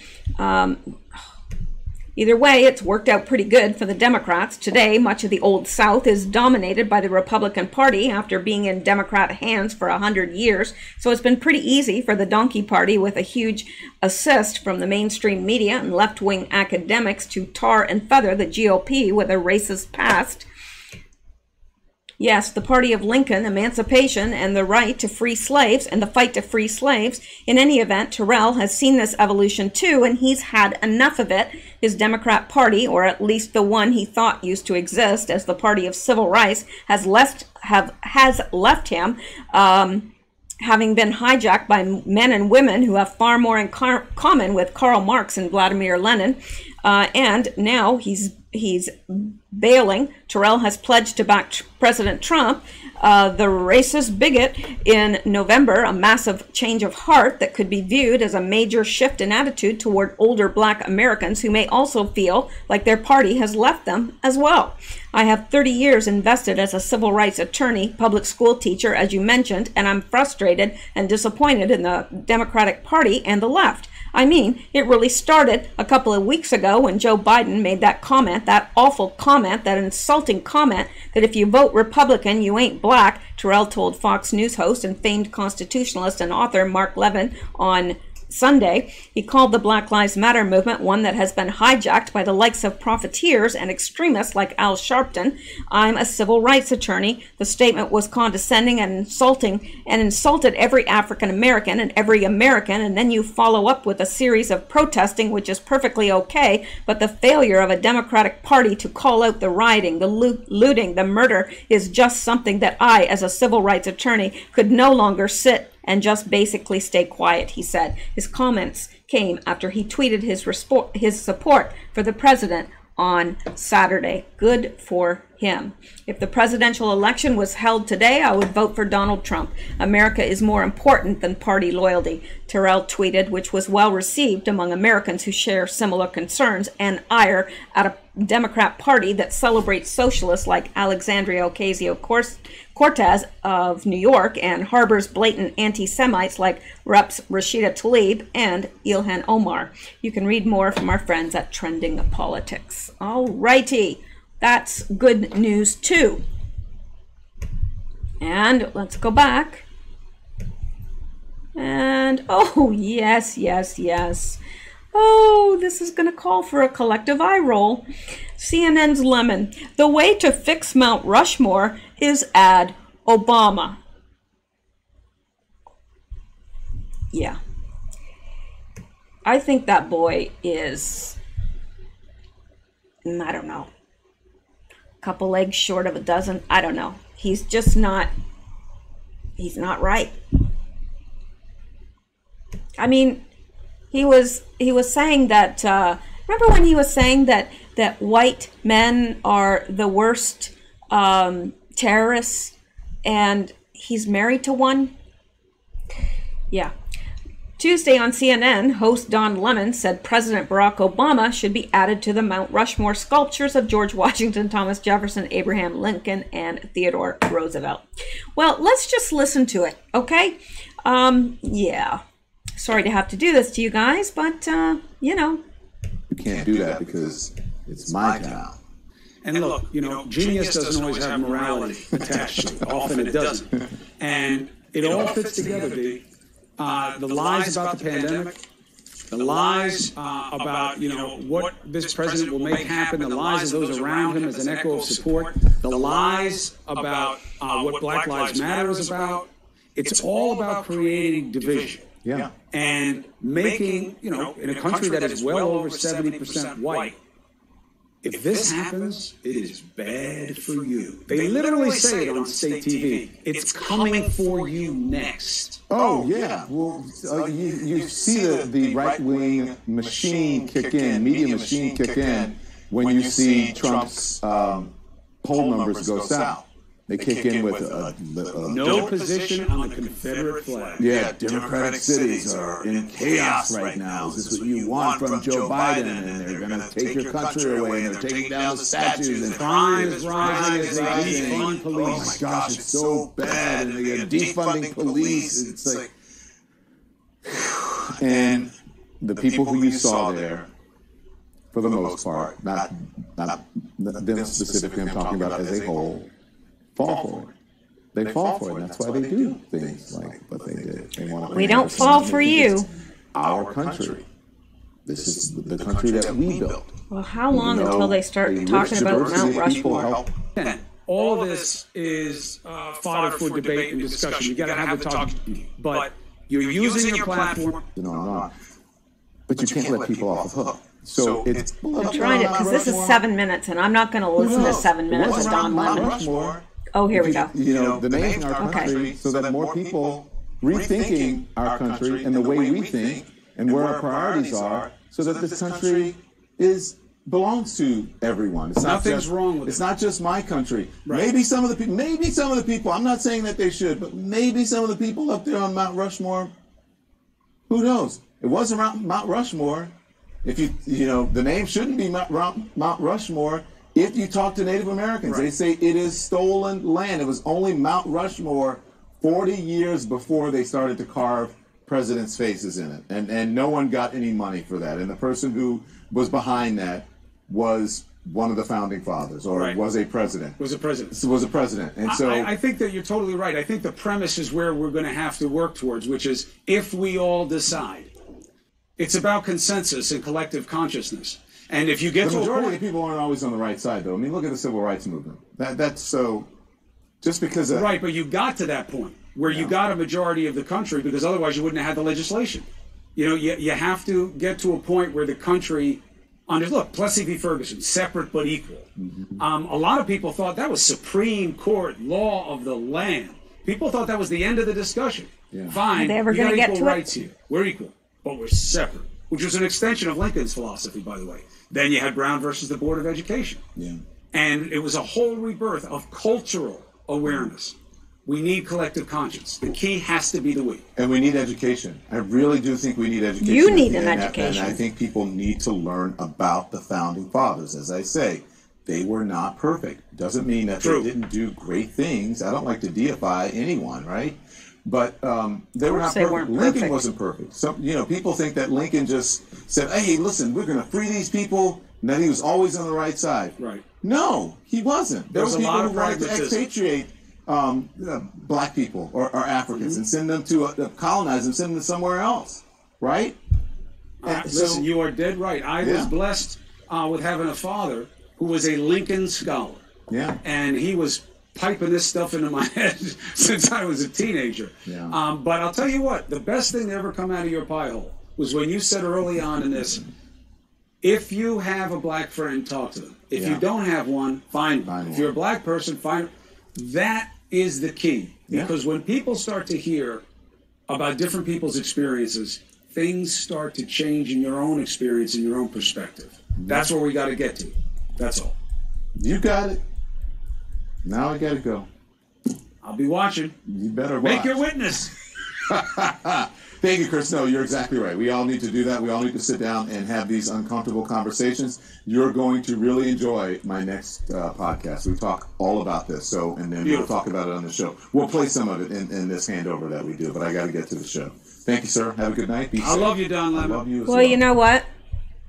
it's worked out pretty good for the Democrats. Today, much of the Old South is dominated by the Republican Party after being in Democrat hands for 100 years. So it's been pretty easy for the Donkey Party, with a huge assist from the mainstream media and left-wing academics, to tar and feather the GOP with a racist past. Yes, the party of Lincoln, emancipation, and the right to free slaves, and the fight to free slaves. In any event, Terrell has seen this evolution too, and he's had enough of it. His Democrat Party, or at least the one he thought used to exist as the party of civil rights, has left him, having been hijacked by men and women who have far more in common with Karl Marx and Vladimir Lenin. And now he's bailing. Terrell has pledged to back President Trump, the racist bigot, in November, a massive change of heart that could be viewed as a major shift in attitude toward older Black Americans who may also feel like their party has left them as well. I have 30 years invested as a civil rights attorney, public school teacher, as you mentioned, and I'm frustrated and disappointed in the Democratic Party and the left. I mean, it really started a couple of weeks ago when Joe Biden made that comment, that awful comment, that insulting comment, that if you vote Republican, you ain't black, Terrell told Fox News host and famed constitutionalist and author Mark Levin on Sunday. He called the Black Lives Matter movement one that has been hijacked by the likes of profiteers and extremists like Al Sharpton. I'm a civil rights attorney. The statement was condescending and insulted every African American and every American, and then you follow up with a series of protesting, which is perfectly okay, but the failure of a Democratic Party to call out the rioting, the looting, the murder is just something that I, as a civil rights attorney, could no longer sit and just basically stay quiet, he said. His comments came after he tweeted his support for the president on Saturday. Good for him. If the presidential election was held today, I would vote for Donald Trump. America is more important than party loyalty, Terrell tweeted, which was well received among Americans who share similar concerns and ire at a Democrat Party that celebrates socialists like Alexandria Ocasio-Cortez of New York and harbors blatant anti-Semites like Reps. Rashida Tlaib and Ilhan Omar. You can read more from our friends at Trending Politics. All righty. That's good news too. And let's go back. And, oh, yes. Oh, this is going to call for a collective eye roll. CNN's Lemon. The way to fix Mount Rushmore is add Obama. Yeah. I think that boy is, I don't know, a couple legs short of a dozen. I don't know. He's just not, he's not right. I mean, he was saying that, remember when he was saying that white men are the worst terrorists, and he's married to one? Yeah. Tuesday on CNN, host Don Lemon said President Barack Obama should be added to the Mount Rushmore sculptures of George Washington, Thomas Jefferson, Abraham Lincoln, and Theodore Roosevelt. Well, let's just listen to it, okay? Yeah. Sorry to have to do this to you guys, but, you know. You can't do that because it's my town. And look, you know, genius doesn't always have morality attached to it. Often it doesn't. And it all fits together, B. The lies about the pandemic, the lies about, you know, what this president will make happen, the lies of those around him as an echo of support, the lies about what Black Lives Matter is about. It's all about creating division. Yeah. And making, you know, in a country that is well over 70% white, if this happens, it is bad for you. They literally say it on state TV. It's coming for you next. Oh, yeah. Well, you see the right-wing machine kick in, media machine kick in, when you see Trump's poll numbers go south. They kick in with no position on the Confederate flag. Yeah, Democratic cities are in chaos right now. Is this what you want from Joe Biden? And they're going to take your country away, and they're taking down the statues, and crime is rising as they defund police. Oh my gosh, it's so bad, and they're defunding police. It's like, and the people who you saw there, for the most part, not them specifically, I'm talking about as a whole, fall for it. They fall for it, and that's why they do things like what they did. They want to. We don't fall for you. Our country. This is the country that we built. Well, how long until they start talking about Mount Rushmore? All of this is fodder for debate and discussion. You got to have the talk, but you're using your platform. No, I'm not. But you can't let people off the hook. So it's. I'm trying to, because this is 7 minutes, and I'm not going to listen to 7 minutes of Don Lemon. Oh, here we go. You know, the name of our country, so that more people rethinking our country and the way we think and where our priorities are, so that this country belongs to everyone. It's Nothing's wrong with it. It's not just my country. Right. Maybe some of the people, I'm not saying that they should, but maybe some of the people up there on Mount Rushmore, who knows? It wasn't Mount Rushmore. If you know, the name shouldn't be Mount Rushmore. If you talk to Native Americans, right, they say it is stolen land. It was only Mount Rushmore 40 years before they started to carve presidents' faces in it. And no one got any money for that. And the person who was behind that was one of the founding fathers, or right, was a president. Was a president. Was a president. And so I think that you're totally right. I think the premise is where we're going to have to work towards, which is if we all decide. It's about consensus and collective consciousness. And if you get the majority of people aren't always on the right side, though. I mean, look at the civil rights movement. That's so. Just because right, but you got to that point where you got a majority of the country, because otherwise you wouldn't have had the legislation. You know, you have to get to a point where the country look, Plessy v. Ferguson, separate but equal. Mm-hmm. A lot of people thought that was Supreme Court law of the land. People thought that was the end of the discussion. Yeah. Fine, are they ever going to get to rights here. We're equal, but we're separate, which was an extension of Lincoln's philosophy, by the way. Then you had Brown versus the Board of Education. Yeah. And it was a whole rebirth of cultural awareness. We need collective conscience. The key has to be the we. And we need education. I really do think we need education. You need an education. And I think people need to learn about the founding fathers. As I say, they were not perfect. Doesn't mean that they didn't do great things. I don't like to deify anyone, right? But they were not perfect. Lincoln wasn't perfect. Some, people think that Lincoln just said, "Hey, listen, we're going to free these people," and that he was always on the right side. Right. No, he wasn't. There were people who wanted to expatriate black people or Africans and send them to colonize them, send them to somewhere else. Right? Listen, you are dead right. I was blessed with having a father who was a Lincoln scholar. Yeah. And he was piping this stuff into my head since I was a teenager. Yeah. But I'll tell you what, the best thing to ever come out of your pie hole was when you said early on in this, if you have a black friend, talk to them. If you don't have one, find one. If you're a black person, find. That is the key. Because when people start to hear about different people's experiences, things start to change in your own experience, in your own perspective. That's where we got to get to. That's all. You got it. Now I got to go. I'll be watching. You better watch. Make your witness. Thank you, Chris. No, you're exactly right. We all need to do that. We all need to sit down and have these uncomfortable conversations. You're going to really enjoy my next podcast. We talk all about this. And then we'll talk about it on the show. We'll play some of it in this handover that we do, but I got to get to the show. Thank you, sir. Have a good night. Be safe. I love you, Don Lemon. I love you as well. You know what?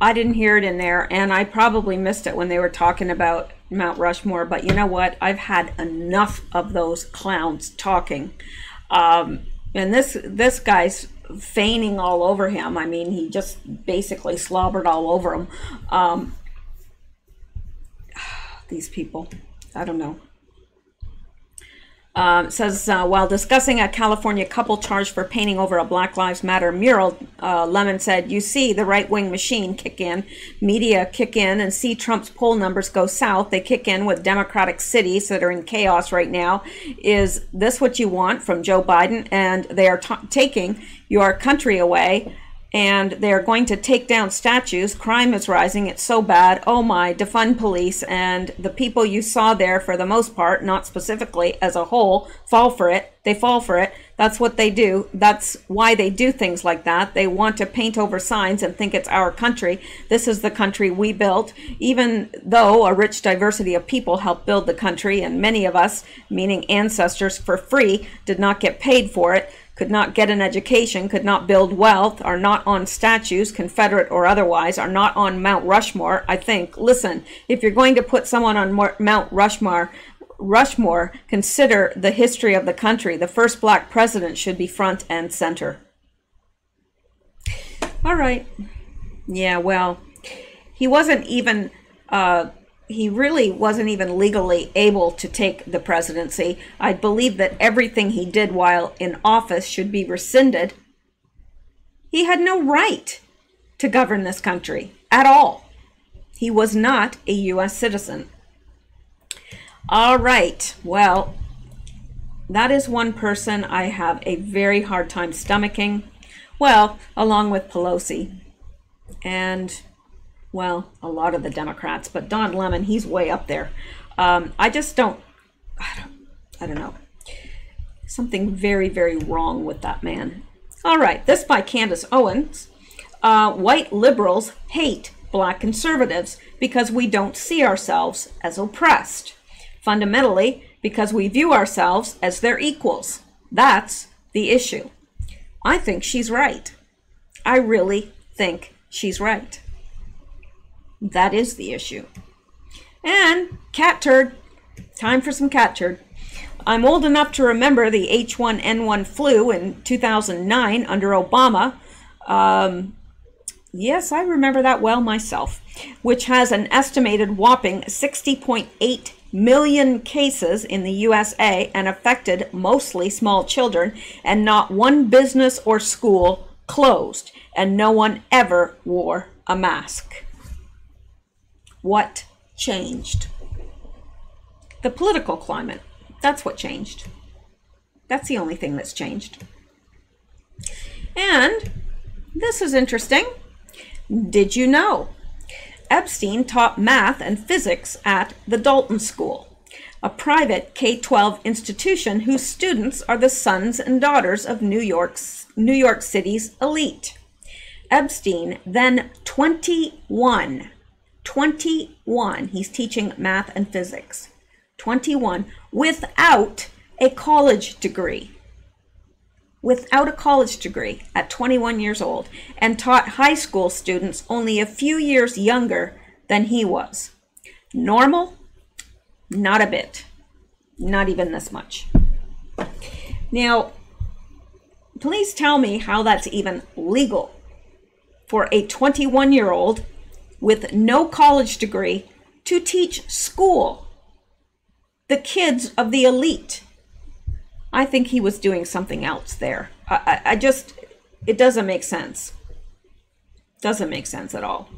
I didn't hear it in there, and I probably missed it when they were talking about Mount Rushmore. But you know what? I've had enough of those clowns talking. And this guy's feigning all over him. I mean, he just basically slobbered all over him. These people, I don't know. Says, while discussing a California couple charged for painting over a Black Lives Matter mural, Lemon said, "You see the right-wing machine kick in, media kick in, and see Trump's poll numbers go south. They kick in with Democratic cities that are in chaos right now. Is this what you want from Joe Biden? And they are taking your country away. and they're going to take down statues. Crime is rising. It's so bad. Oh my, defund police. And the people you saw there, for the most part, not specifically as a whole, fall for it. They fall for it. That's what they do. That's why they do things like that. They want to paint over signs and think it's our country. This is the country we built, even though a rich diversity of people helped build the country, and many of us, meaning ancestors, for free, did not get paid for it, could not get an education, could not build wealth, are not on statues, Confederate or otherwise, are not on Mount Rushmore. I think, listen, if you're going to put someone on Mount Rushmore, consider the history of the country. The first black president should be front and center. All right. Yeah, well, he wasn't even, he really wasn't even legally able to take the presidency. I believe that everything he did while in office should be rescinded. He had no right to govern this country at all. He was not a U.S. citizen. All right, well, that is one person I have a very hard time stomaching. Well, along with Pelosi and, well, a lot of the Democrats, but Don Lemon, he's way up there. I just don't, I don't know. Something very, very wrong with that man. All right, this by Candace Owens. White liberals hate black conservatives because we don't see ourselves as oppressed. Fundamentally, because we view ourselves as their equals. That's the issue. I think she's right. I really think she's right. That is the issue. And cat turd. Time for some cat turd. I'm old enough to remember the H1N1 flu in 2009 under Obama. Yes, I remember that well myself, which has an estimated whopping 60.8 million cases in the USA and affected mostly small children, and not one business or school closed, and no one ever wore a mask. What changed? The political climate. That's what changed. That's the only thing that's changed. And this is interesting. Did you know? Epstein taught math and physics at the Dalton School, a private K-12 institution whose students are the sons and daughters of New York City's elite. Epstein, then 21, he's teaching math and physics, 21, without a college degree. Without a college degree at 21 years old, and taught high school students only a few years younger than he was. Normal? Not a bit. Not even this much. Now, please tell me how that's even legal for a 21-year-old with no college degree to teach school, the kids of the elite. I think he was doing something else there. I just, it doesn't make sense. Doesn't make sense at all.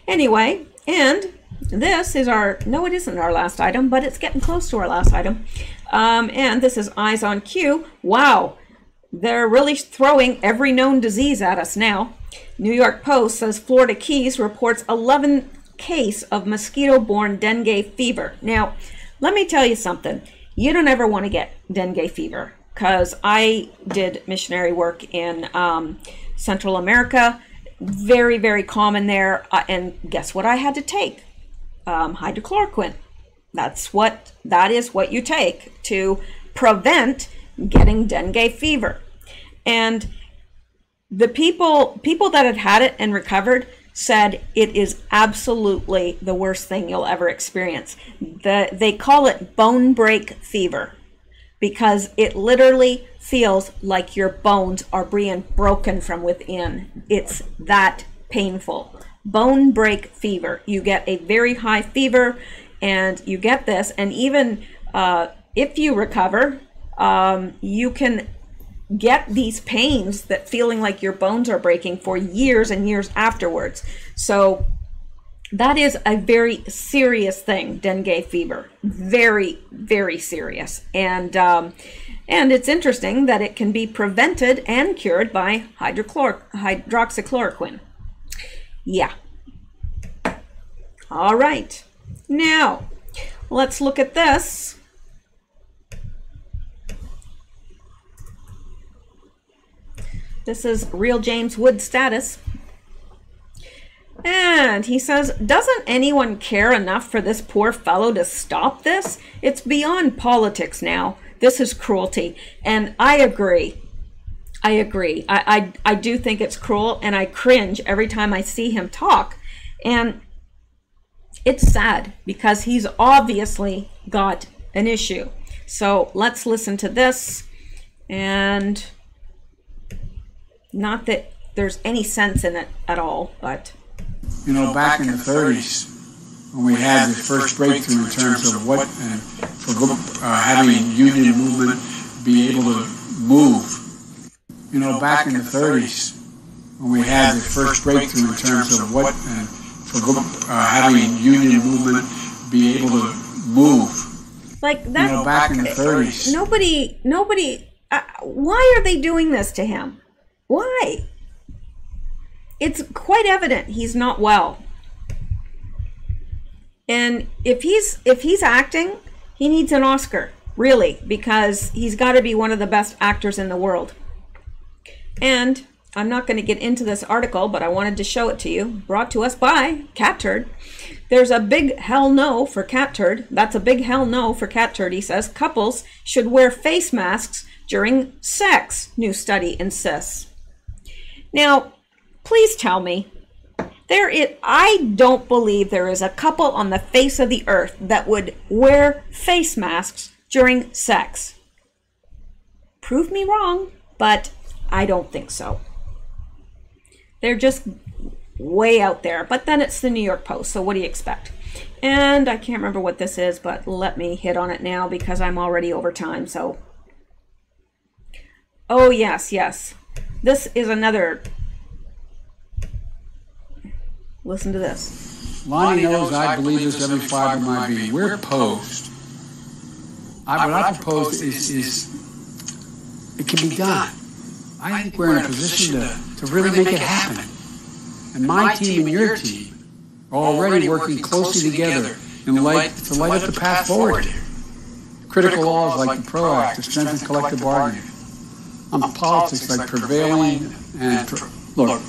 Anyway, and this is our, no, it isn't our last item, but it's getting close to our last item. And this is Eyes on Q. Wow, they're really throwing every known disease at us now. New York Post says Florida Keys reports 11th case of mosquito-borne dengue fever. Now, let me tell you something. You don't ever want to get dengue fever, because I did missionary work in Central America. Very, very common there. And guess what I had to take? Hydrochloroquine. That is what you take to prevent getting dengue fever. And the people that had it and recovered said it is absolutely the worst thing you'll ever experience. They call it bone break fever because it literally feels like your bones are being broken from within. It's that painful. Bone break fever. You get a very high fever and you get this, and even if you recover, you can get these pains that feeling like your bones are breaking for years and years afterwards. So That is a very serious thing, dengue fever. Very, very serious. And it's interesting that it can be prevented and cured by hydroxychloroquine. Yeah. All right. Now, let's look at this. This is Real James Wood status. And he says, doesn't anyone care enough for this poor fellow to stop this? It's beyond politics now. This is cruelty. And I agree. I agree. I do think it's cruel, and I cringe every time I see him talk. And it's sad because he's obviously got an issue. So let's listen to this. And not that there's any sense in it at all, but... You know, back in the 30s, when we had the first breakthrough in terms of what, for having union movement be able to move. You know, back in the 30s, when we had the first breakthrough in terms of what, for having union movement be able to move. Like that. You know, back in the 30s. Nobody, why are they doing this to him? Why? It's quite evident he's not well. And if he's acting, he needs an Oscar, really, because he's got to be one of the best actors in the world. And I'm not going to get into this article, but I wanted to show it to you. Brought to us by Cat Turd. There's a big hell no for Cat Turd. That's a big hell no for Cat Turd. He says couples should wear face masks during sex, new study insists. Now, please tell me, I don't believe there is a couple on the face of the earth that would wear face masks during sex. Prove me wrong, but I don't think so. They're just way out there. But then it's the New York Post, so what do you expect? And I can't remember what this is, but let me hit on it now because I'm already over time. So, oh yes, yes. This is another... Listen to this. Lonnie knows I believe this every fiber of my being. We're opposed. What I propose is it can be done. I think we're in a position to really make it happen. And my team and your team are already working closely together to light up the path forward here. Critical laws like the PRO Act to strengthen collective bargaining. On politics like prevailing and... Look,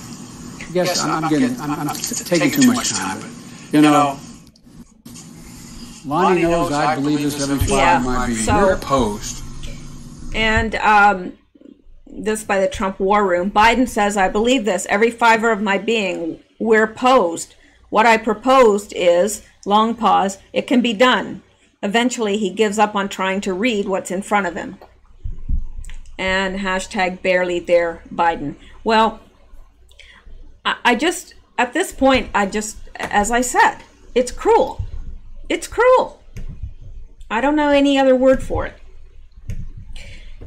yes, I'm taking too much time, but, you know, Lonnie knows I believe this every fiber of my being. We're opposed. And this by the Trump War Room. Biden says, I believe this every fiber of my being. We're opposed. What I proposed is, long pause, it can be done. Eventually, he gives up on trying to read what's in front of him. And hashtag barely there, Biden. Well, I just, at this point, as I said, it's cruel. It's cruel. I don't know any other word for it.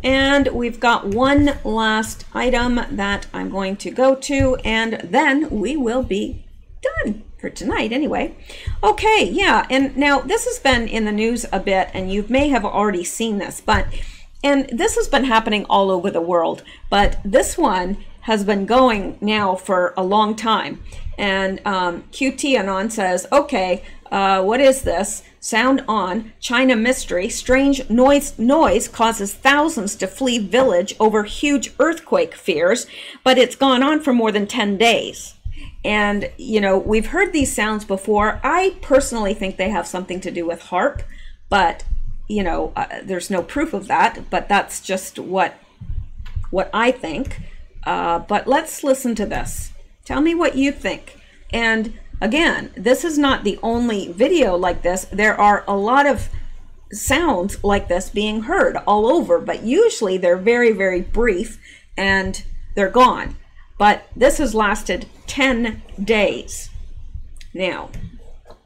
And we've got one last item that I'm going to go to, and then we will be done for tonight anyway. Okay, yeah, and now this has been in the news a bit, and you may have already seen this, and this has been happening all over the world, but this one has been going now for a long time. And QT Anon says, okay, what is this? Sound on, China mystery, strange noise causes thousands to flee village over huge earthquake fears, but it's gone on for more than 10 days. And, you know, we've heard these sounds before. I personally think they have something to do with HAARP, but, you know, there's no proof of that, but that's just what I think. But let's listen to this. Tell me what you think. And again, this is not the only video like this. There are a lot of sounds like this being heard all over, but usually they're very, very brief and they're gone. But this has lasted 10 days. Now.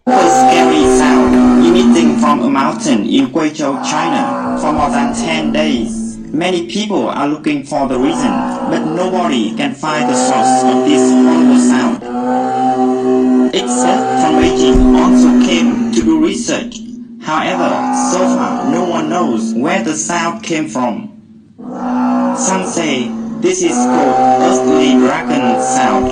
A scary sound emitting from a mountain in Guizhou, China for more than 10 days. Many people are looking for the reason, but nobody can find the source of this horrible sound. experts from Beijing also came to do research. However, so far no one knows where the sound came from. Some say this is called earthly dragon sound,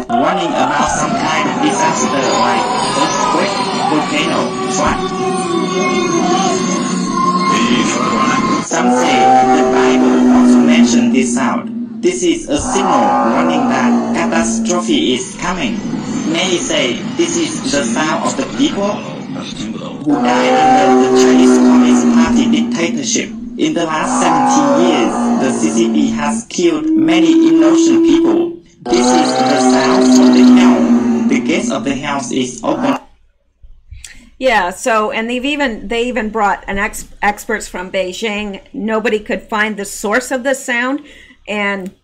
warning about some kind of disaster like earthquake, volcano, flood. Some say the Bible also mentioned this sound. This is a signal warning that catastrophe is coming. Many say this is the sound of the people who died under the Chinese Communist Party dictatorship. In the last 70 years, the CCP has killed many innocent people. This is the sound from the hell. The gate of the house is open. Yeah, so, and they even brought experts from Beijing. Nobody could find the source of this sound, and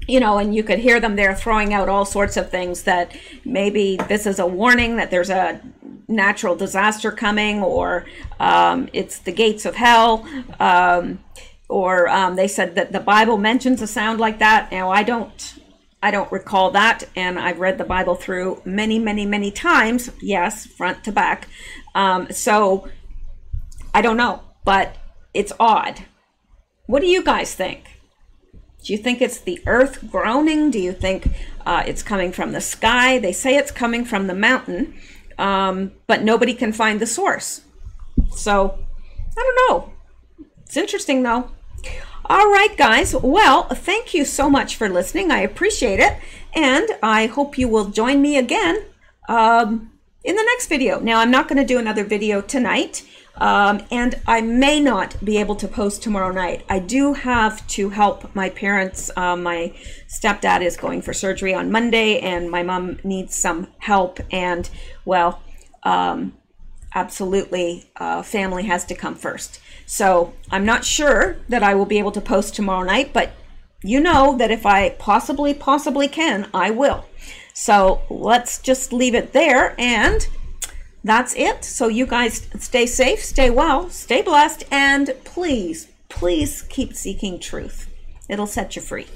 you know, and you could hear them there throwing out all sorts of things, that maybe this is a warning that there's a natural disaster coming, or it's the gates of hell, or they said that the Bible mentions a sound like that. Now, I don't recall that, and I've read the Bible through many times, yes, front to back. So I don't know, but it's odd. What do you guys think? Do you think it's the earth groaning? Do you think it's coming from the sky? They say it's coming from the mountain, but nobody can find the source. So I don't know. It's interesting though. All right, guys. Well, thank you so much for listening. I appreciate it. And I hope you will join me again in the next video. Now, I'm not going to do another video tonight. And I may not be able to post tomorrow night. I do have to help my parents. My stepdad is going for surgery on Monday, and my mom needs some help. And, well, absolutely, family has to come first. So I'm not sure that I will be able to post tomorrow night, but you know that if I possibly can, I will. So let's just leave it there, and that's it. So you guys stay safe, stay well, stay blessed, and please keep seeking truth. It'll set you free.